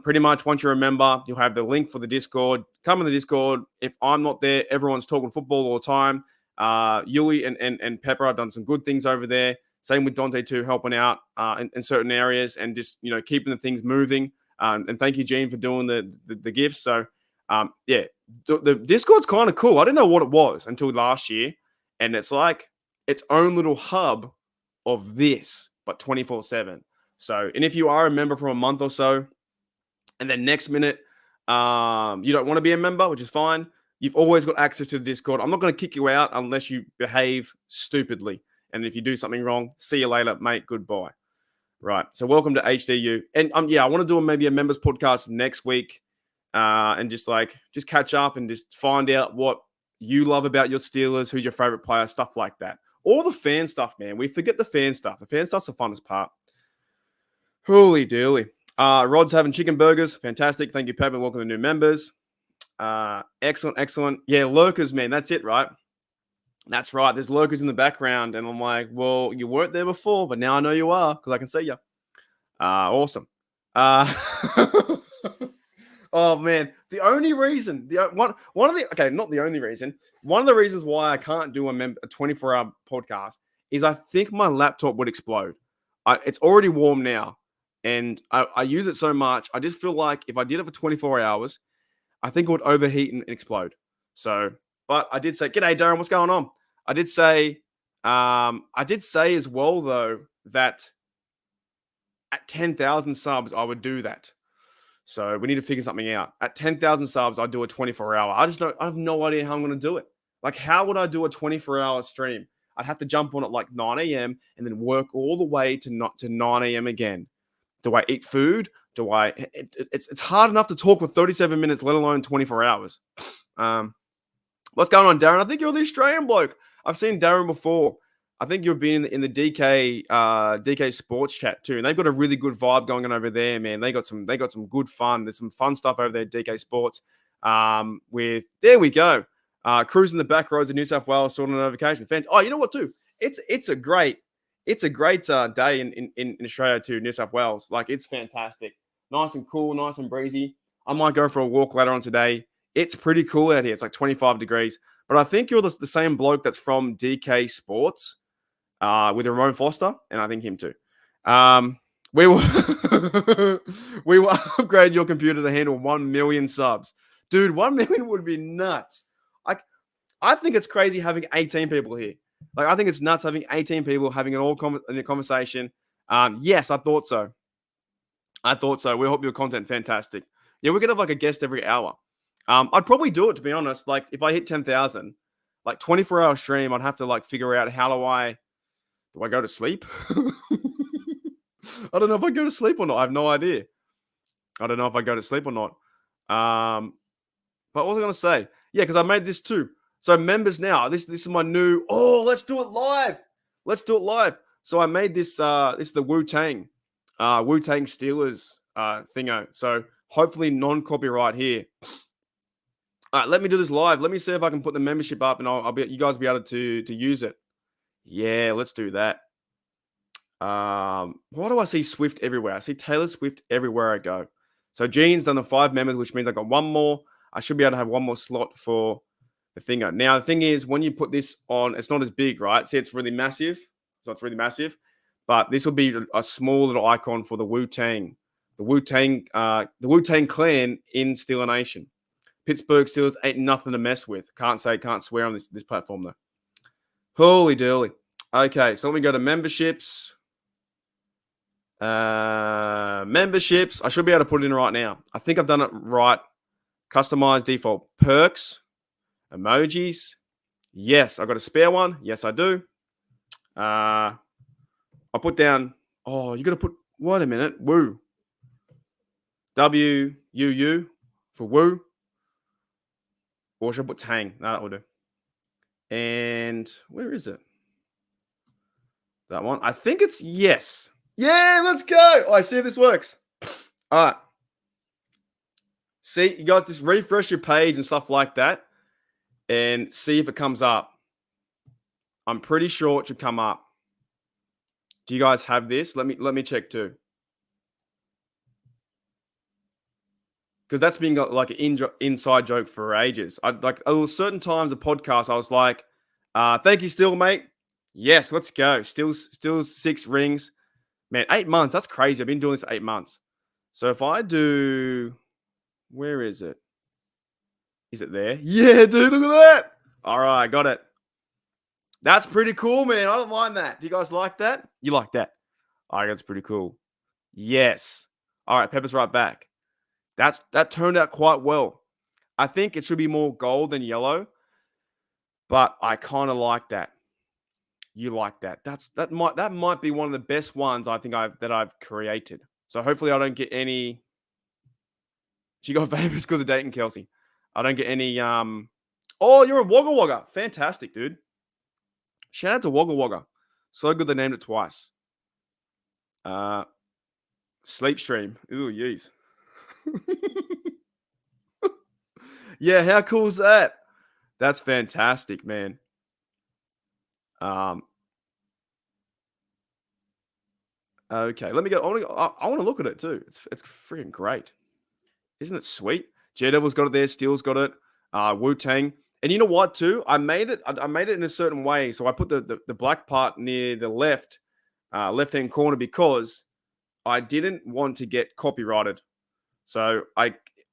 pretty much once you're a member, you'll have the link for the Discord. Come in the Discord. If I'm not there, everyone's talking football all the time. Yuli and Pepper have done some good things over there. Same with Dante too, helping out in certain areas and just, keeping the things moving. And thank you, Gene, for doing the gifts. So, yeah, the Discord's kind of cool. I didn't know what it was until last year. And it's like its own little hub of this, but 24/7. So, and if you are a member for a month or so, and then next minute, you don't want to be a member, which is fine. You've always got access to the Discord. I'm not going to kick you out unless you behave stupidly. And if you do something wrong, see you later, mate. Goodbye. Right. So welcome to HDU. And I want to do maybe a members podcast next week, and just catch up and just find out what you love about your Steelers, who's your favorite player, stuff like that. All the fan stuff, man. We forget the fan stuff. The fan stuff's the funnest part. Holy dooly. Rod's having chicken burgers. Fantastic. Thank you, Pep, and welcome to new members. Excellent. Yeah, lurkers, man. That's it, right? That's right. There's lurkers in the background. And I'm like, well, you weren't there before, but now I know you are because I can see you. Awesome. Oh, man. The only reason, one of the reasons why I can't do a 24-hour podcast is I think my laptop would explode. It's already warm now. And I use it so much. I just feel like if I did it for 24 hours, I think it would overheat and explode. So, but I did say, "G'day, Darren, what's going on?" I did say as well, though, that at 10,000 subs, I would do that. So we need to figure something out. At 10,000 subs, I'd do a 24-hour. I have no idea how I'm going to do it. Like, how would I do a 24-hour stream? I'd have to jump on at like 9 a.m. and then work all the way to 9 a.m. again. Do I eat food? It's hard enough to talk for 37 minutes, let alone 24 hours. What's going on, Darren? I think you're the Australian bloke. I've seen Darren before. I think you've been in the DK Sports chat too, and they've got a really good vibe going on over there, man. They got some good fun. There's some fun stuff over there at DK Sports. There we go. Cruising the back roads of New South Wales, sorting an vacation. Oh, you know what too? It's a great day in Australia too, New South Wales. Like, it's fantastic. Nice and cool, nice and breezy. I might go for a walk later on today. It's pretty cool out here. It's like 25 degrees. But I think you're the same bloke that's from DK Sports with Ramon Foster, and I think him too. We will upgrade your computer to handle 1 million subs. Dude, 1 million would be nuts. I think it's crazy having 18 people here. Like, I think it's nuts having 18 people having an a conversation. Yes, I thought so. We hope your content fantastic. Yeah, we're gonna have like a guest every hour. I'd probably do it, to be honest. Like, if I hit 10,000, like 24-hour stream, I'd have to like figure out do I go to sleep? I don't know if I go to sleep or not. I have no idea. I don't know if I go to sleep or not. But what was I gonna say? Yeah, because I made this too. So members now, this is my new. Oh, let's do it live. So I made this. This is the Wu-Tang Steelers thingo. So hopefully non-copyright here. All right, let me do this live. Let me see if I can put the membership up, and you guys will be able to use it. Yeah, let's do that. Why do I see Swift everywhere? I see Taylor Swift everywhere I go. So Gene's done the 5 members, which means I got one more. I should be able to have one more slot for the thingo. Now, the thing is, when you put this on, it's not as big, right? See, it's really massive. So it's really massive. But this will be a small little icon for the Wu-Tang. The Wu-Tang clan in Steeler Nation. Pittsburgh Steelers ain't nothing to mess with. Can't swear on this platform, though. Holy dooly. Okay, so let me go to memberships. Memberships. I should be able to put it in right now. I think I've done it right. Customize default perks. Emojis. Yes, I got a spare one. Yes, I do. I'll put down. Oh, you got to put. Wait a minute. Woo. WUU for woo. Or should I put Tang? No, that will do. And where is it? That one. I think it's yes. Yeah, let's go. Oh, I see if this works. All right. See, you guys just refresh your page and stuff like that and see if it comes up. I'm pretty sure it should come up. Do you guys have this? Let me check too. Because that's been like an inside joke for ages. There was certain times of podcast I was like, thank you, Still, mate. Yes, let's go. Still 6 rings. Man, 8 months. That's crazy. I've been doing this for 8 months. So if I do, where is it? Is it there? Yeah, dude, look at that. All right, got it. That's pretty cool, man. I don't mind that. Do you guys like that? You like that? All right, that's pretty cool. Yes. All right, Pepper's right back. That turned out quite well. I think it should be more gold than yellow, but I kind of like that. you like that. That might be one of the best ones I think I've created. So hopefully I don't get any. She got famous because of dating Kelsey. I don't get any. Oh, you're a Wagga Wagga. Fantastic, dude. Shout out to Wagga Wagga. So good they named it twice. Sleep stream. Ooh, yeez. Yeah, how cool is that? That's fantastic, man. Okay, let me go. I want to look at it too. It's freaking great. Isn't it sweet? Daredevil's got it there. Steel's got it. Wu Tang. And you know what, too? I made it in a certain way. So I put the black part near the left-hand corner because I didn't want to get copyrighted. So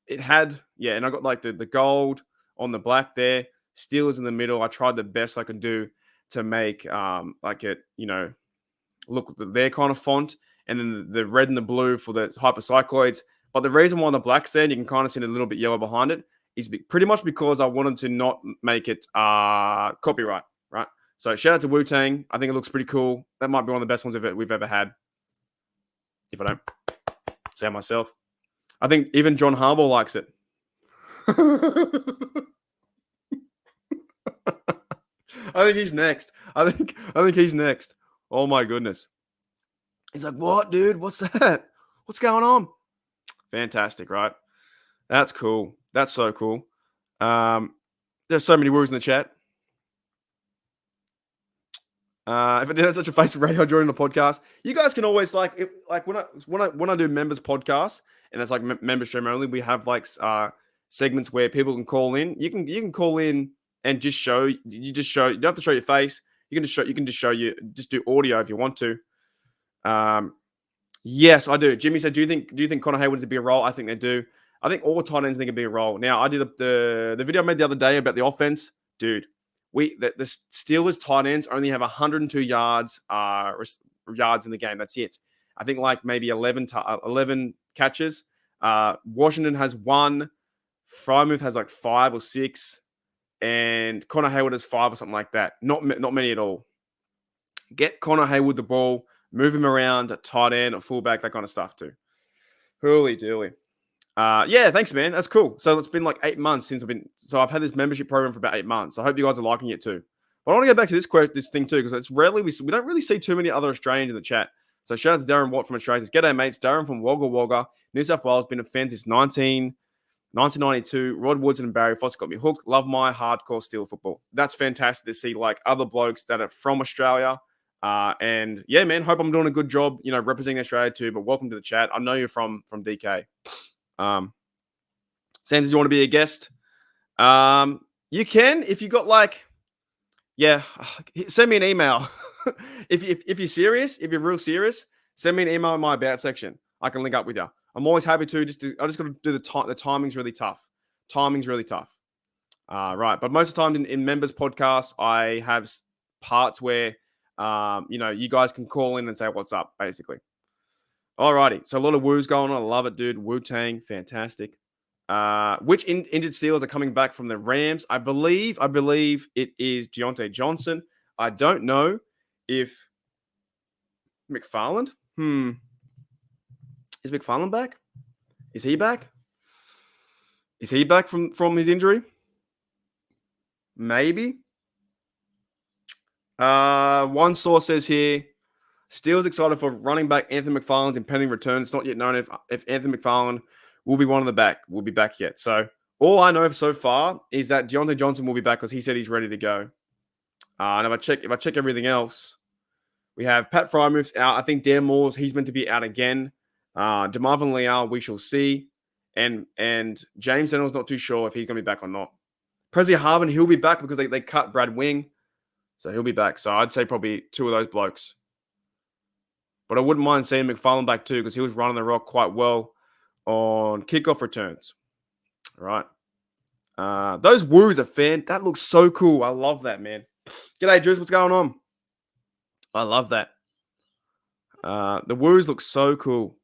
and I got like the gold on the black there. Steel is in the middle. I tried the best I can do to make like it, look their kind of font, and then the red and the blue for the hypercycloids. But the reason why the black's there, and you can kind of see a little bit yellow behind it, is pretty much because I wanted to not make it copyright, right? So shout out to Wu Tang. I think it looks pretty cool. That might be one of the best ones we've ever had. If I don't say it myself. I think even John Harbaugh likes it. I think he's next. I think he's next. Oh my goodness. He's like, what, dude? What's that? What's going on? Fantastic, right? That's cool. That's so cool. There's so many words in the chat. If I didn't have such a face for radio during the podcast, you guys can always when I do members podcasts and it's like member stream only, we have like segments where people can call in. You can call in and just show. You don't have to show your face. You can just do audio if you want to. Yes, I do. Jimmy said, do you think Connor Hayward is a big role? I think they do. I think all tight ends think it'd be a role. Now, I did the video I made the other day about the offense, dude. The Steelers tight ends only have 102 yards in the game. That's it. I think like maybe 11 catches. Washington has 1. Frymouth has like 5 or 6, and Connor Hayward has 5 or something like that. Not many at all. Get Connor Hayward the ball, move him around at tight end or fullback, that kind of stuff too. Holy dooly. Yeah, thanks, man. That's cool. So it's been like 8 months since I've had this membership program for about 8 months. I hope you guys are liking it too. But I want to go back to this thing too, because it's rarely we don't really see too many other Australians in the chat. So shout out to Darren Watt from Australia. Says, g'day, mates. Darren from Wagga Wagga, New South Wales. Been a fan since 1992. Rod Woodson and Barry Foster got me hooked. Love my hardcore Steel football. That's fantastic to see like other blokes that are from Australia. And yeah, man, hope I'm doing a good job, representing Australia too. But welcome to the chat. I know you're from DK. Sam, does you want to be a guest? You can if you got send me an email. if you're serious, if you're real serious, send me an email in my about section. I can link up with you. I'm always happy to. I just got to do the timing's really tough. Right. But most of the time in members podcasts, I have parts where you guys can call in and say what's up, basically. Alrighty. So a lot of woos going on. I love it, dude. Wu Tang, fantastic. Which injured Steelers are coming back from the Rams? I believe it is Deontay Johnson. I don't know if McFarland. Is McFarland back? Is he back? Is he back from his injury? Maybe. One source says here, Steelers excited for running back Anthony McFarland's impending return. It's not yet known if Anthony McFarland will be one of the back. Will be back yet. So all I know so far is that Deontay Johnson will be back because he said he's ready to go. And if I check everything else, we have Pat Frymouth's out. I think Dan Moore's he's meant to be out again. DeMarvin Leal, we shall see. And James Daniels not too sure if he's going to be back or not. Presley Harvin, he'll be back because they cut Brad Wing. So he'll be back. So I'd say probably 2 of those blokes. But I wouldn't mind seeing McFarland back too because he was running the rock quite well on kickoff returns. All right. Those woos are that looks so cool. I love that, man. G'day, Drews. What's going on? I love that. The woos look so cool.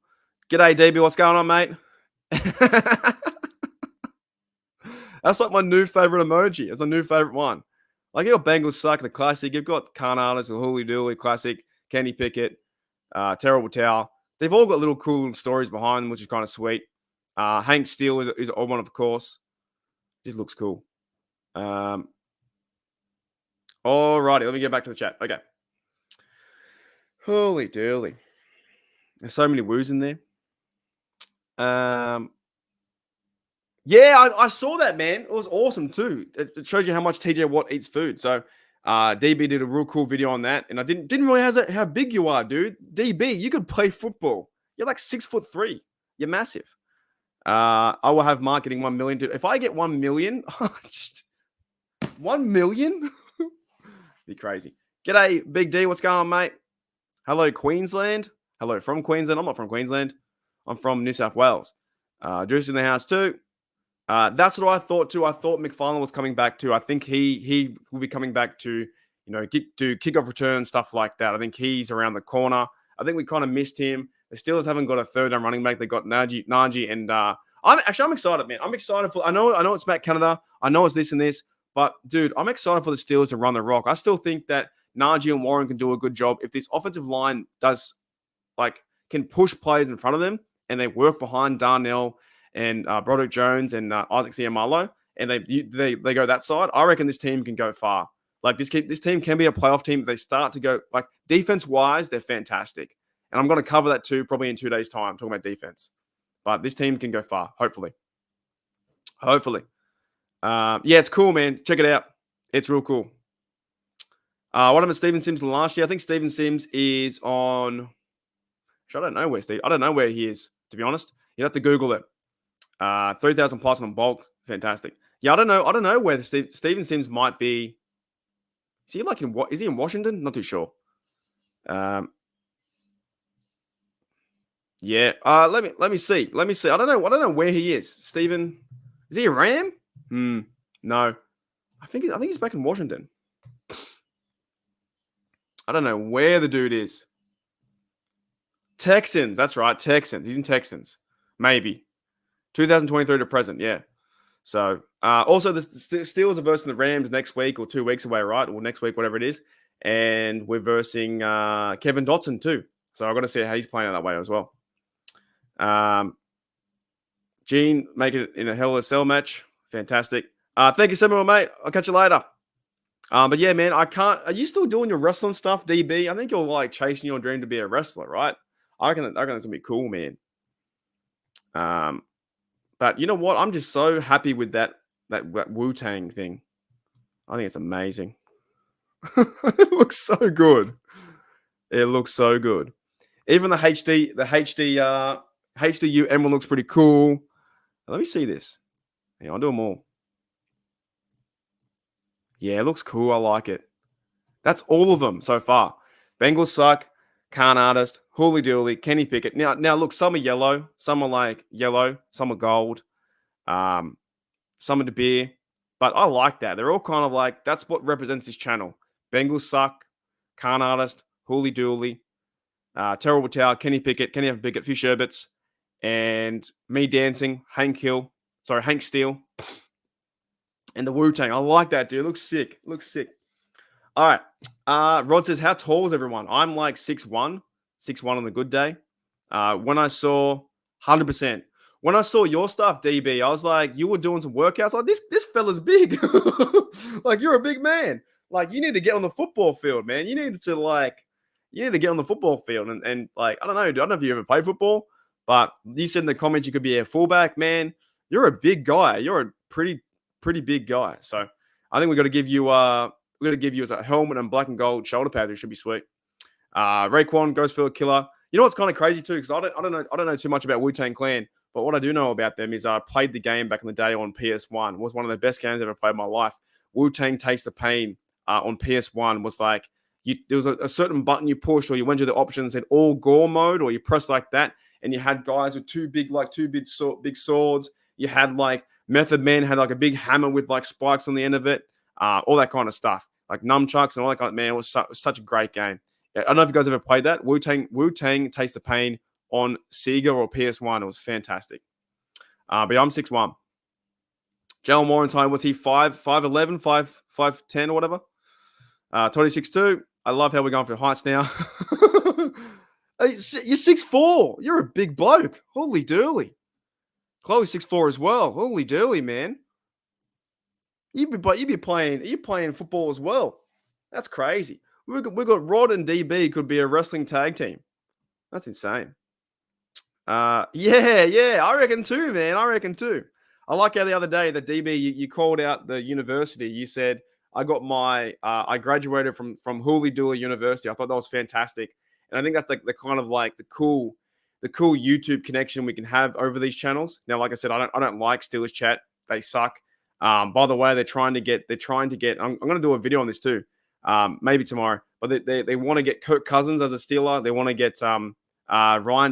G'day, DB. What's going on, mate? That's like my new favorite emoji. It's a new favorite one. Like, you got Bengals Suck, the classic. You've got Khan Artist, the Hooley Dooley classic, Kenny Pickett, Terrible Towel. They've all got little cool little stories behind them, which is kind of sweet. Hank Steele is a one, of course. Just looks cool. Alrighty, let me get back to the chat. Okay. Holy dooly. There's so many woos in there. Yeah, I saw that, man. It was awesome too. It shows you how much TJ Watt eats food. So DB did a real cool video on that. And I didn't realize how big you are, dude. DB, you could play football. You're like 6'3". You're massive. I will have Mark getting 1 million. Dude. If I get 1 million, just 1 million? Be crazy. G'day, Big D. What's going on, mate? Hello, Queensland. Hello from Queensland. I'm not from Queensland. I'm from New South Wales. Drew's in the house too. That's what I thought too. I thought McFarland was coming back too. I think he will be coming back to, do kickoff return, stuff like that. I think he's around the corner. I think we kind of missed him. The Steelers haven't got a third down running back. They got Najee, and I'm excited, man. I'm excited for. I know it's Matt Canada. I know it's this and this, but dude, I'm excited for the Steelers to run the rock. I still think that Najee and Warren can do a good job if this offensive line can push players in front of them and they work behind Darnell and Broderick Jones and Isaac Seumalo, and they go that side. I reckon this team can go far. Like this team can be a playoff team if they start to go like defense wise. They're fantastic, and I'm going to cover that too probably in 2 days' time talking about defense. But this team can go far, hopefully. Yeah, it's cool, man. Check it out. It's real cool. What happened to Steven Sims last year? I think Steven Sims is on. I don't know where he is, to be honest. You have to Google it. 3,000 plus on bulk. Fantastic. Yeah, I don't know where Steven Sims might be. Is he is he in Washington? Not too sure. Yeah. Let me see. I don't know where he is. Steven, is he a Ram? No. I think he's back in Washington. I don't know where the dude is. Texans. That's right. Texans. He's in Texans. Maybe. 2023 to present. Yeah. So, also the Steelers are versing the Rams next week or 2 weeks away, right? Or next week, whatever it is. And we're versing Kevin Dotson too. So I've got to see how he's playing out that way as well. Gene, make it in a Hell in a Cell match. Fantastic. Thank you so much, mate. I'll catch you later. But yeah, man, I can't. Are you still doing your wrestling stuff, DB? I think you're like chasing your dream to be a wrestler, right? I reckon it's gonna be cool, man. But you know what? I'm just so happy with that Wu-Tang thing. I think it's amazing. It looks so good. It looks so good. Even the HDU Emerald looks pretty cool. Let me see this. Yeah, I'll do them all. Yeah, it looks cool. I like it. That's all of them so far. Bengals Suck, Khan Artist, Hooley Dooley, Kenny Pickett. Now look, some are yellow. Some are like yellow. Some are gold. Some are the beer. But I like that. They're all kind of like, that's what represents this channel. Bengals Suck, Khan Artist, Hooley Dooley, Terrible Tower, Kenny Pickett, Kenny Have Pickett, few sherbets, and me dancing, Hank Steele. And the Wu-Tang. I like that, dude. Looks sick. All right. Rod says, how tall is everyone? I'm like 6'1", 6'1" on the good day. When I saw 100%. When I saw your stuff, DB, I was like, you were doing some workouts. Like, this fella's big. Like, you're a big man. Like, you need to get on the football field, man. You need to get on the football field. And like, I don't know. I don't know if you ever played football, but you said in the comments you could be a fullback, man. You're a big guy. You're a pretty big guy. So I think we're going to give you as a helmet and black and gold shoulder pads. It should be sweet. Raekwon goes for a killer. You know what's kind of crazy too, because I don't know too much about Wu-Tang Clan, but what I do know about them is I played the game back in the day on PS1. It was one of the best games I've ever played in my life. Wu-Tang Taste the Pain on PS1 was like, there was a certain button you pushed, or you went to the options in all gore mode, or you press like that, and you had guys with two big swords. You had like Method Man had like a big hammer with like spikes on the end of it, all that kind of stuff, like nunchucks and all that kind of, man, it was such a great game. I don't know if you guys ever played that. Wu-Tang Taste the Pain on Sega or PS1. It was fantastic. But yeah, I'm 6'1". Jalen Warren's high, was he 5'11", 5'10" or whatever. 26'2". I love how we're going for heights now. Hey, you're 6'4". You're a big bloke. Holy durly. Chloe's 6'4" as well. Holy durly, man. You'd be playing football as well. That's crazy. We've got Rod and DB could be a wrestling tag team. That's insane. Yeah, I reckon too, man. I reckon too. I like how the other day, the DB, you called out the university. You said, I got my, I graduated from Hooley Dooly University. I thought that was fantastic. And I think that's like the kind of like the cool YouTube connection we can have over these channels. Now, like I said, I don't like Steelers chat. They suck. By the way, they're trying to get, I'm going to do a video on this too. Maybe tomorrow, but they want to get Kirk Cousins as a Steeler. They want to get, Ryan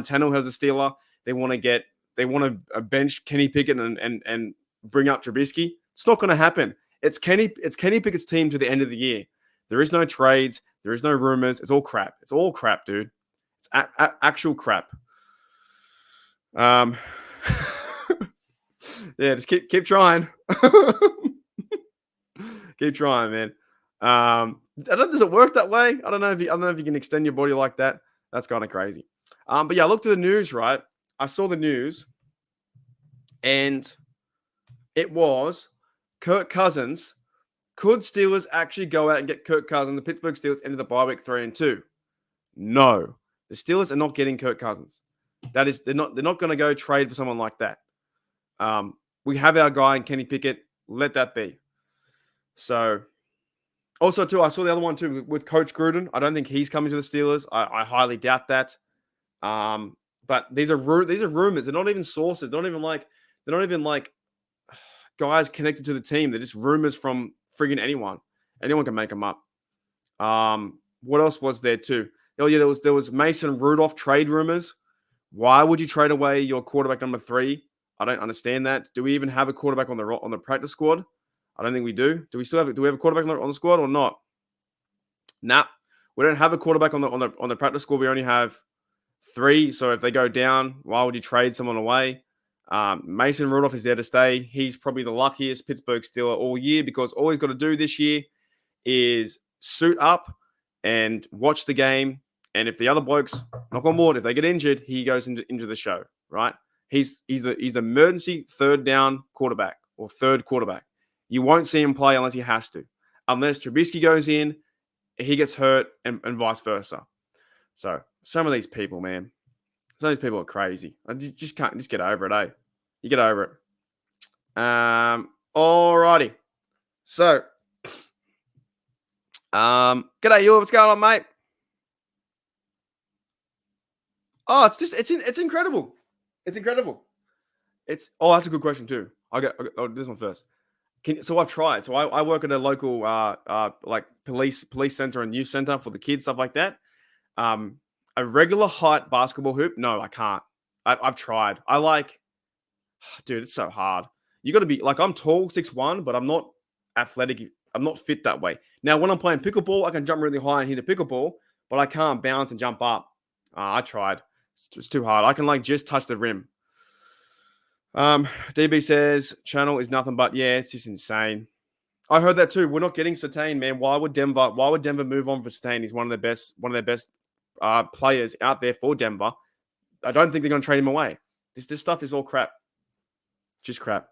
Tannehill as a Steeler. They want to bench Kenny Pickett and bring up Trubisky. It's not going to happen. It's Kenny Pickett's team to the end of the year. There is no trades. There is no rumors. It's all crap. It's all crap, dude. It's actual crap. Yeah, just keep trying. Keep trying, man. Does it work that way? I don't know if you can extend your body like that. That's kind of crazy. But yeah, I looked at the news, right? I saw the news, and it was Kirk Cousins. Could Steelers actually go out and get Kirk Cousins? The Pittsburgh Steelers ended the bye week 3-2. No, the Steelers are not getting Kirk Cousins. They're not going to go trade for someone like that. We have our guy in Kenny Pickett. Let that be. So, also too, I saw the other one too with Coach Gruden. I don't think he's coming to the Steelers. I highly doubt that. But these are rumors. They're not even sources. They're not even like guys connected to the team. They're just rumors from friggin' anyone. Anyone can make them up. What else was there too? Oh yeah, there was Mason Rudolph trade rumors. Why would you trade away your quarterback number 3? I don't understand that. Do we even have a quarterback on the practice squad? I don't think we do. Do we have a quarterback on the squad or not? Nah, we don't have a quarterback on the practice squad. We only have 3. So if they go down, why would you trade someone away? Mason Rudolph is there to stay. He's probably the luckiest Pittsburgh Steeler all year because all he's got to do this year is suit up and watch the game. And if the other blokes, knock on wood, if they get injured, he goes into the show, right? He's the emergency third down quarterback or third quarterback. You won't see him play unless he has to. Unless Trubisky goes in, he gets hurt and vice versa. So some of these people, man, some of these people are crazy. You just can't get over it, eh? You get over it. Alrighty. So, g'day you. What's going on, mate? Oh, it's incredible. It's incredible. That's a good question too. I'll get this one first. So I've tried. So I work at a local like police center and youth center for the kids, stuff like that. A regular height basketball hoop? No, I can't. I've tried. Dude, it's so hard. You got to be like, I'm tall, 6'1", but I'm not athletic. I'm not fit that way. Now, when I'm playing pickleball, I can jump really high and hit a pickleball, but I can't bounce and jump up. I tried. It's too hard. I can like just touch the rim. DB says channel is nothing but it's just insane. I heard that too. We're not getting Surtain, man. Why would Denver move on for Surtain? He's one of their best players out there for Denver. I don't think they're going to trade him away. This stuff is all crap. Just crap.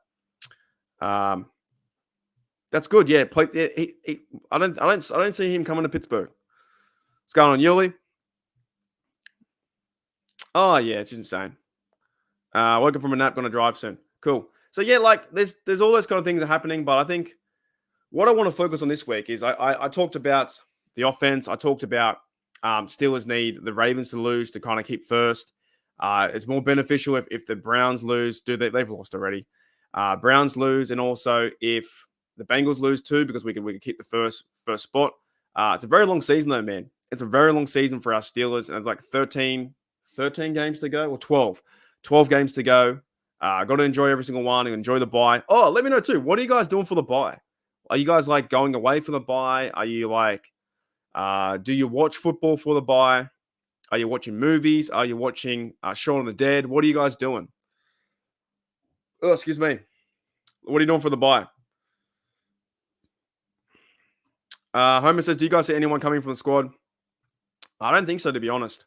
That's good. Yeah, I don't see him coming to Pittsburgh. What's going on, Yuli? Oh yeah, it's just insane. Woken from a nap, gonna drive soon. Cool. So yeah, like there's all those kind of things are happening, but I think what I want to focus on this week is I talked about the offense. I talked about Steelers need the Ravens to lose to kind of keep first. It's more beneficial if the Browns lose. They've lost already. Browns lose, and also if the Bengals lose too, because we can keep the first spot. It's a very long season though, man. It's a very long season for our Steelers, and it's like 13 games to go, or 12 games to go. Got to enjoy every single one and enjoy the bye. Oh, let me know too. What are you guys doing for the bye? Are you guys like going away for the bye? Are you like, do you watch football for the bye? Are you watching movies? Are you watching Shaun of the Dead? What are you guys doing? Oh, excuse me. What are you doing for the bye? Homer says, do you guys see anyone coming from the squad? I don't think so, to be honest.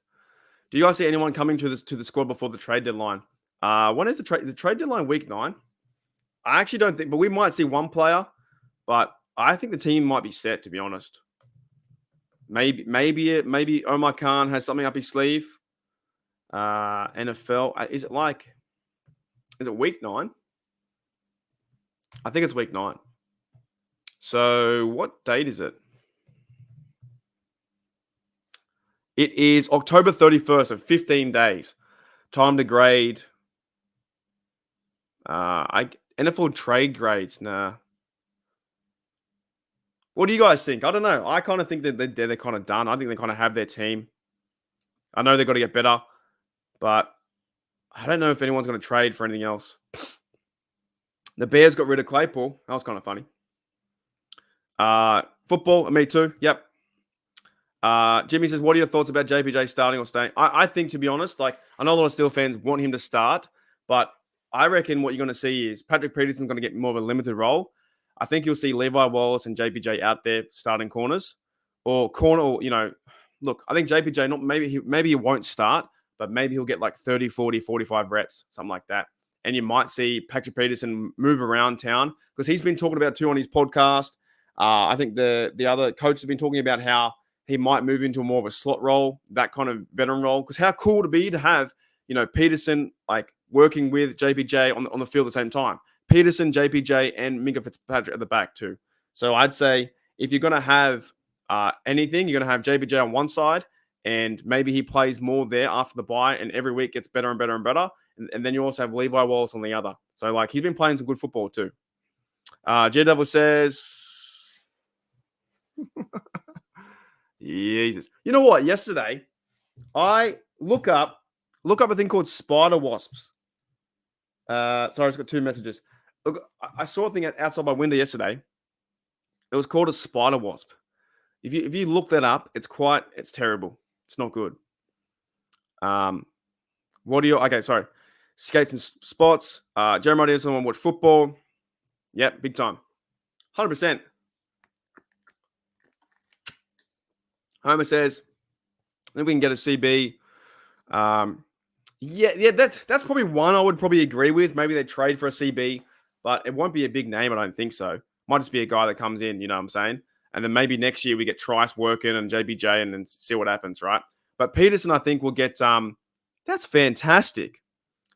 Do you guys see anyone coming to the squad before the trade deadline? When is the trade deadline? Week 9? I actually don't think, but we might see one player, but I think the team might be set, to be honest. Maybe Omar Khan has something up his sleeve. NFL, is it week 9? I think it's week 9. So what date is it? It is October 31st, so 15 days. Time to grade. NFL trade grades, nah. What do you guys think? I don't know. I kind of think that they're kind of done. I think they kind of have their team. I know they've got to get better, but I don't know if anyone's going to trade for anything else. The Bears got rid of Claypool. That was kind of funny. Football, me too. Yep. Jimmy says, what are your thoughts about JPJ starting or staying? I think, to be honest, I know a lot of Steel fans want him to start, but I reckon what you're going to see is Patrick Peterson's going to get more of a limited role. I think you'll see Levi Wallace and JPJ out there starting corners or look, I think JPJ, maybe he won't start, but maybe he'll get like 30, 40, 45 reps, something like that. And you might see Patrick Peterson move around town because he's been talking about too on his podcast. I think the other coaches have been talking about how he might move into more of a slot role, that kind of veteran role. Because how cool to be to have, Peterson working with JPJ on the field at the same time. Peterson, JPJ, and Minkah Fitzpatrick at the back too. So I'd say if you're going to have anything, you're going to have JPJ on one side, and maybe he plays more there after the bye, and every week gets better and better and better. And then you also have Levi Wallace on the other. So he's been playing some good football too. J-Devil says, Jesus. You know what? Yesterday, I look up a thing called spider wasps. Sorry, I just got 2 messages. Look, I saw a thing outside my window yesterday. It was called a spider wasp. If you look that up, it's terrible. It's not good. Sorry. Skates and spots. Jeremiah does someone watch football. Yep, big time. 100%. Homer says, I think we can get a CB. Yeah, that's probably one I would probably agree with. Maybe they trade for a CB, but it won't be a big name. I don't think so. Might just be a guy that comes in, you know what I'm saying? And then maybe next year we get Trice working and JBJ and then see what happens, right? But Peterson, I think, will get that's fantastic.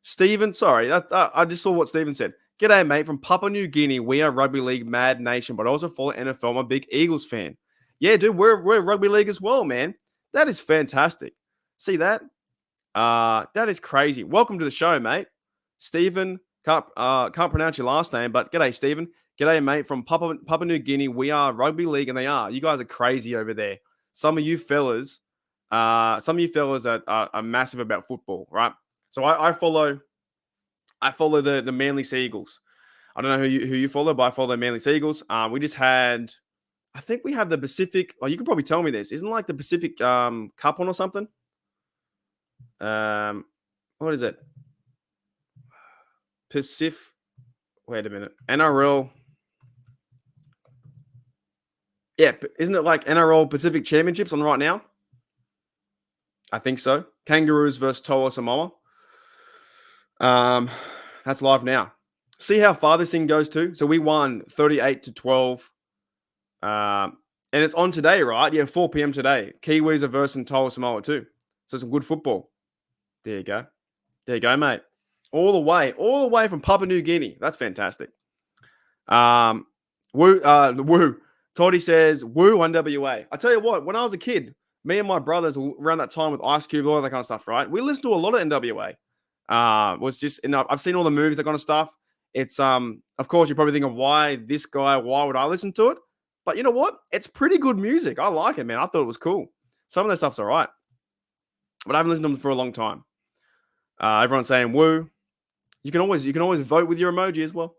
Steven, sorry, I just saw what Steven said. G'day, mate, from Papua New Guinea. We are rugby league mad nation, but also follow NFL. I'm a big Eagles fan. Yeah, dude, we're rugby league as well, man. That is fantastic. See that? That is crazy. Welcome to the show, mate. Stephen, can't pronounce your last name, but g'day, Stephen. G'day, mate, from Papua New Guinea. We are rugby league, and they are. You guys are crazy over there. Some of you fellas are massive about football, right? So I follow the Manly Seagulls. I don't know who you follow, but I follow the Manly Seagulls. We just had, I think we have the Pacific. Oh, you can probably tell me this. Isn't like the Pacific Cup on or something? What is it? Pacific. Wait a minute. NRL. Yeah, isn't it like NRL Pacific Championships on right now? I think so. Kangaroos versus Toa Samoa. That's live now. See how far this thing goes to. So we won 38-12. And it's on today, right? Yeah, 4 p.m. today. Kiwis are versus Toa Samoa too. So some good football. There you go. There you go, mate. All the way from Papua New Guinea. That's fantastic. Woo. Toddy says, woo, NWA. I tell you what, when I was a kid, me and my brothers around that time with Ice Cube, all that kind of stuff, right? We listened to a lot of NWA. I've seen all the movies, that kind of stuff. It's, of course, you're probably thinking, why would I listen to it? But you know what? It's pretty good music. I like it, man. I thought it was cool. Some of that stuff's all right. But I haven't listened to them for a long time. Everyone's saying woo. You can always vote with your emoji as well.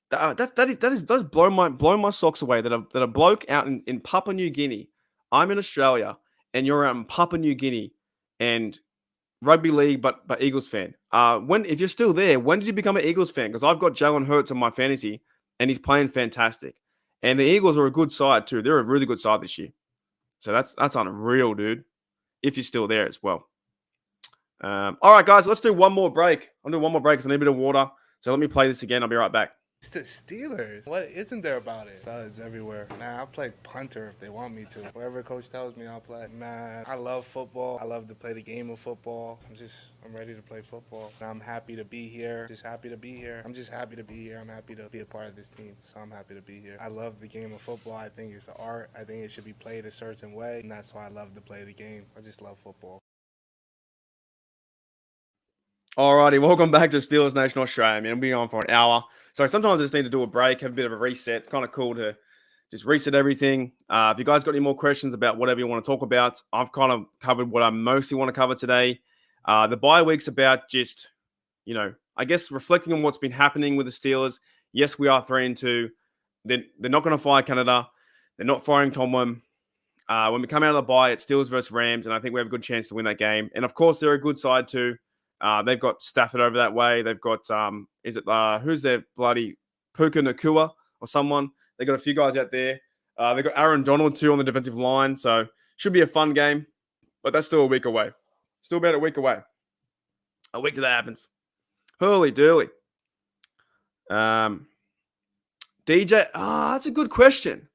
That does blow my socks away that a bloke out in Papua New Guinea. I'm in Australia and you're out in Papua New Guinea and rugby league, but Eagles fan. If you're still there, when did you become an Eagles fan? Because I've got Jalen Hurts on my fantasy and he's playing fantastic. And the Eagles are a good side too. They're a really good side this year. So that's unreal, dude. If you're still there as well. All right, guys, let's do one more break. I'll do one more break because I need a bit of water. So let me play this again. I'll be right back. It's the Steelers. What isn't there about it? It's everywhere. Man, I'll play punter if they want me to. Whatever coach tells me, I'll play. Man, I love football. I love to play the game of football. I'm ready to play football. I'm happy to be here. Just happy to be here. I'm just happy to be here. I'm happy to be a part of this team. So I'm happy to be here. I love the game of football. I think it's art. I think it should be played a certain way. And that's why I love to play the game. I just love football. Alrighty, welcome back to Steelers Nation Australia, man. We'll be on for an hour. So sometimes I just need to do a break, have a bit of a reset. It's kind of cool to just reset everything. If you guys got any more questions about whatever you want to talk about, I've kind of covered what I mostly want to cover today. The bye week's about just, I guess reflecting on what's been happening with the Steelers. Yes, we are 3-2. They're not going to fire Canada. They're not firing Tomlin. When we come out of the bye, it's Steelers versus Rams, and I think we have a good chance to win that game. And of course, they're a good side too. They've got Stafford over that way. They've got, who's their bloody Puka Nakua or someone? They've got a few guys out there. They've got Aaron Donald too on the defensive line. So should be a fun game, but that's still a week away. Still about a week away. A week till that happens. Hurly durly. DJ, that's a good question.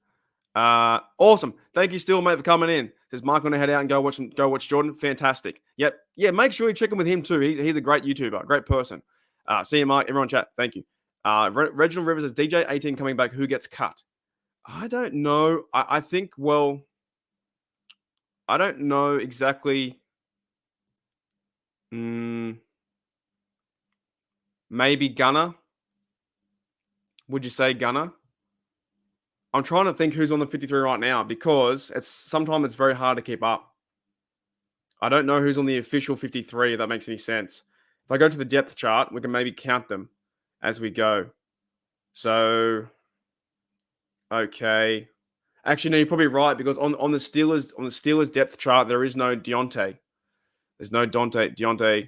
Awesome. Thank you still, mate, for coming in. Says Mark going to head out and go watch Jordan. Fantastic. Yep. Yeah, make sure you check in with him too. He's a great YouTuber, great person. See you, Mark. Everyone chat. Thank you. Reginald Rivers says DJ 18 coming back. Who gets cut? I don't know. I think, I don't know exactly. Maybe Gunner. Would you say Gunner? I'm trying to think who's on the 53 right now because sometimes it's very hard to keep up. I don't know who's on the official 53, if that makes any sense. If I go to the depth chart, we can maybe count them as we go. So, okay. Actually, no, you're probably right because on the Steelers depth chart, there is no Deontay. There's no Deontay.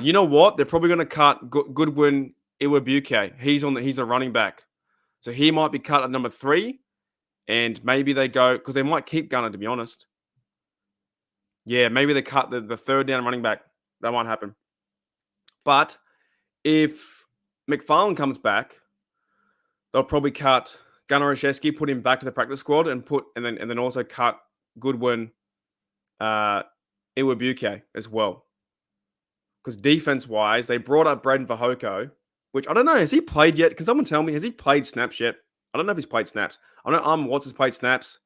You know what? They're probably going to cut Goodwin Iwabuke. He's a running back. So he might be cut at number 3, and maybe they go because they might keep Gunner, to be honest. Yeah, maybe they cut the third down running back. That might happen. But if McFarland comes back, they'll probably cut Gunnar Olszewski, put him back to the practice squad, and then also cut Goodwin Iwabuke as well. Because defense-wise, they brought up Braden Vahoko, which I don't know. Has he played yet? Can someone tell me? Has he played snaps yet? I don't know if he's played snaps. I know Watts has played snaps.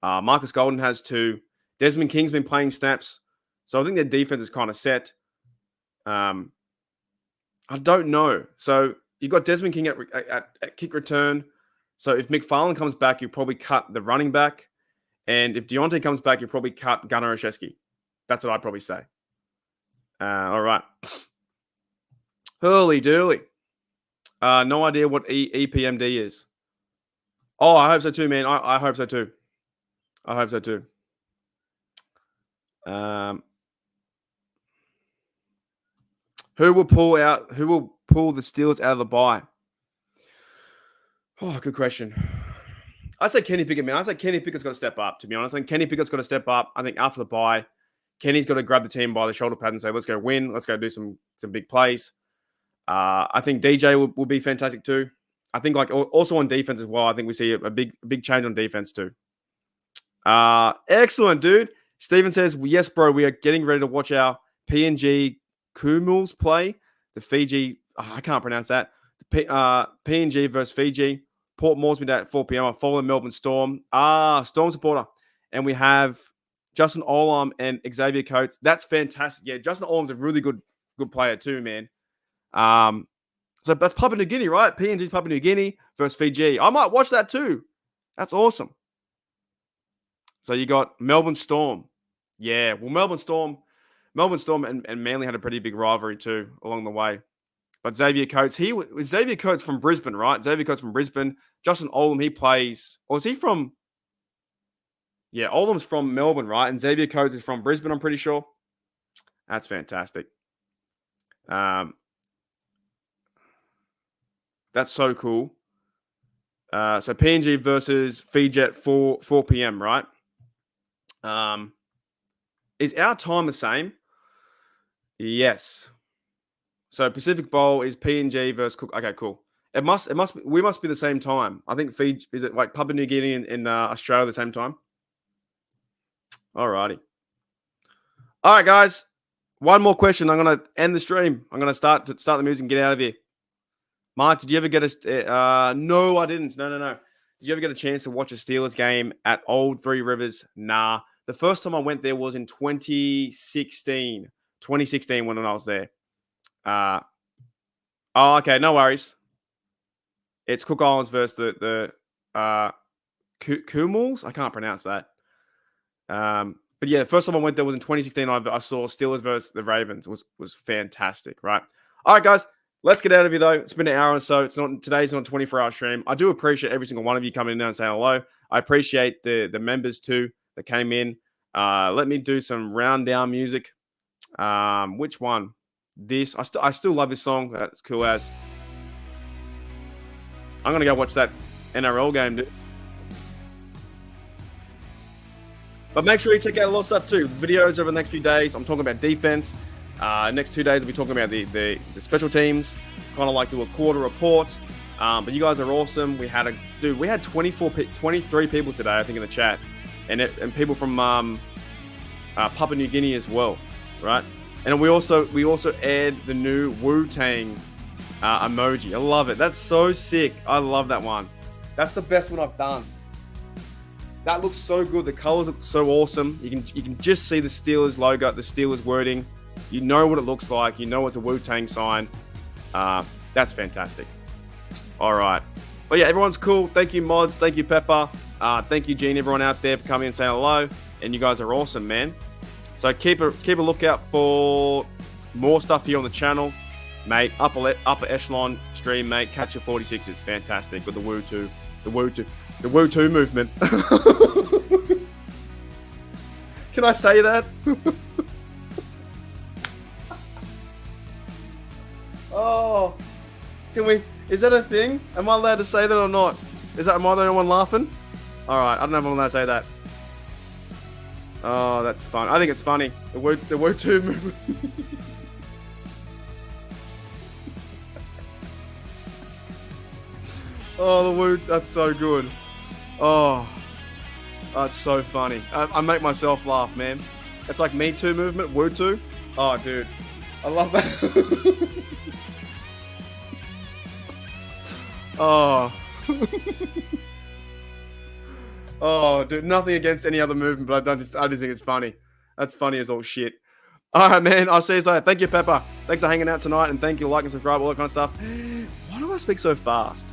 Marcus Golden has too. Desmond King's been playing snaps. So I think their defense is kind of set. I don't know. So you've got Desmond King at kick return. So if McFarland comes back, you probably cut the running back. And if Deontay comes back, you probably cut Gunnar Olszewski. That's what I'd probably say. All right. Hurly durly. No idea what EPMD is. Oh, I hope so too, man. I hope so too. I hope so too. Who will pull the Steelers out of the bye? Oh, good question. I'd say Kenny Pickett, man. I'd say Kenny Pickett's got to step up, to be honest. I think Kenny Pickett's got to step up. I think after the bye, Kenny's got to grab the team by the shoulder pad and say, let's go win. Let's go do some big plays. I think DJ will be fantastic too. I think also on defense as well. I think we see a big change on defense too. Excellent, dude. Steven says, yes, bro, we are getting ready to watch our PNG Kumuls play. The Fiji, I can't pronounce that. The PNG versus Fiji. Port Moresby at 4 p.m. I follow Melbourne Storm. Storm supporter. And we have Justin Olam and Xavier Coates. That's fantastic. Yeah, Justin Olam's a really good player too, man. So that's Papua New Guinea, right? PNG's Papua New Guinea versus Fiji. I might watch that too. That's awesome. So you got Melbourne Storm. Yeah, well, Melbourne Storm and Manly had a pretty big rivalry too along the way. But Xavier Coates, Xavier Coates from Brisbane, right? Xavier Coates from Brisbane. Justin Olam, he plays, or is he from? Yeah, Olam's from Melbourne, right? And Xavier Coates is from Brisbane, I'm pretty sure. That's fantastic. That's so cool. So PNG versus Fiji at 4 p.m., right? Is our time the same? Yes. So Pacific Bowl is PNG versus Cook. Okay, cool. We must be the same time. I think Fiji, is it like Papua New Guinea and Australia at the same time? Alrighty. All right, guys. One more question. I'm gonna end the stream. I'm gonna start the music and get out of here. Mark, did you ever get a? No, I didn't. No. Did you ever get a chance to watch a Steelers game at Old Three Rivers? Nah. The first time I went there was in 2016. 2016 when I was there. Okay, no worries. It's Cook Islands versus the Kumals. I can't pronounce that. But yeah, the first time I went there was in 2016. I saw Steelers versus the Ravens. It was fantastic, right? All right, guys, let's get out of here though. It's been an hour or so. Today's not a 24-hour stream. I do appreciate every single one of you coming in and saying hello. I appreciate the members too that came in. Let me do some round down music. Which one? This. I still love this song. That's cool as. I'm gonna go watch that NRL game, dude. But make sure you check out a lot of stuff too. Videos over the next few days. I'm talking about defense. Next 2 days, we'll be talking about the special teams. Kind of like do a quarter report. But you guys are awesome. We had 23 people today, I think, in the chat, and people from Papua New Guinea as well, right? And we also add the new Wu-Tang emoji. I love it. That's so sick. I love that one. That's the best one I've done. That looks so good. The colors look so awesome. You can just see the Steelers logo, the Steelers wording. You know what it looks like. You know it's a Wu-Tang sign. That's fantastic. All right. But yeah, everyone's cool. Thank you, Mods. Thank you, Pepper. Thank you, Gene, everyone out there for coming and saying hello. And you guys are awesome, man. So keep a lookout for more stuff here on the channel. Mate, upper echelon stream, mate. Catch your 46 is fantastic with the Woo 2 movement. Can I say that? Oh, can we? Is that a thing? Am I allowed to say that or not? Am I the only one laughing? All right, I don't know if I'm allowed to say that. Oh, that's fun. I think it's funny. The Woo 2 movement. Oh, the Woo, that's so good. Oh, that's so funny. I make myself laugh, man. It's like Me Too movement, Woo 2. Oh, dude. I love that. Oh. Oh, dude, nothing against any other movement, but I just think it's funny. That's funny as all shit. All right, man. I'll see you later. Thank you, Pepper. Thanks for hanging out tonight, and thank you for liking, subscribe, all that kind of stuff. Why do I speak so fast?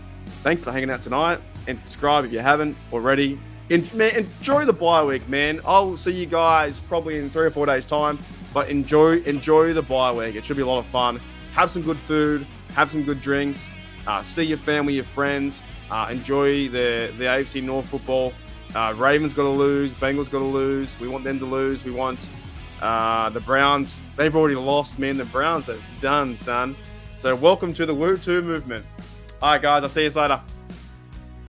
Thanks for hanging out tonight, and subscribe if you haven't already. Man, enjoy the bye week, man. I'll see you guys probably in 3 or 4 days' time, but enjoy the bye week. It should be a lot of fun. Have some good food. Have some good drinks. See your family, your friends. Enjoy the AFC North football. Ravens got to lose. Bengals got to lose. We want them to lose. We want the Browns. They've already lost, man. The Browns are done, son. So welcome to the Woo 2 movement. All right, guys. I'll see you later.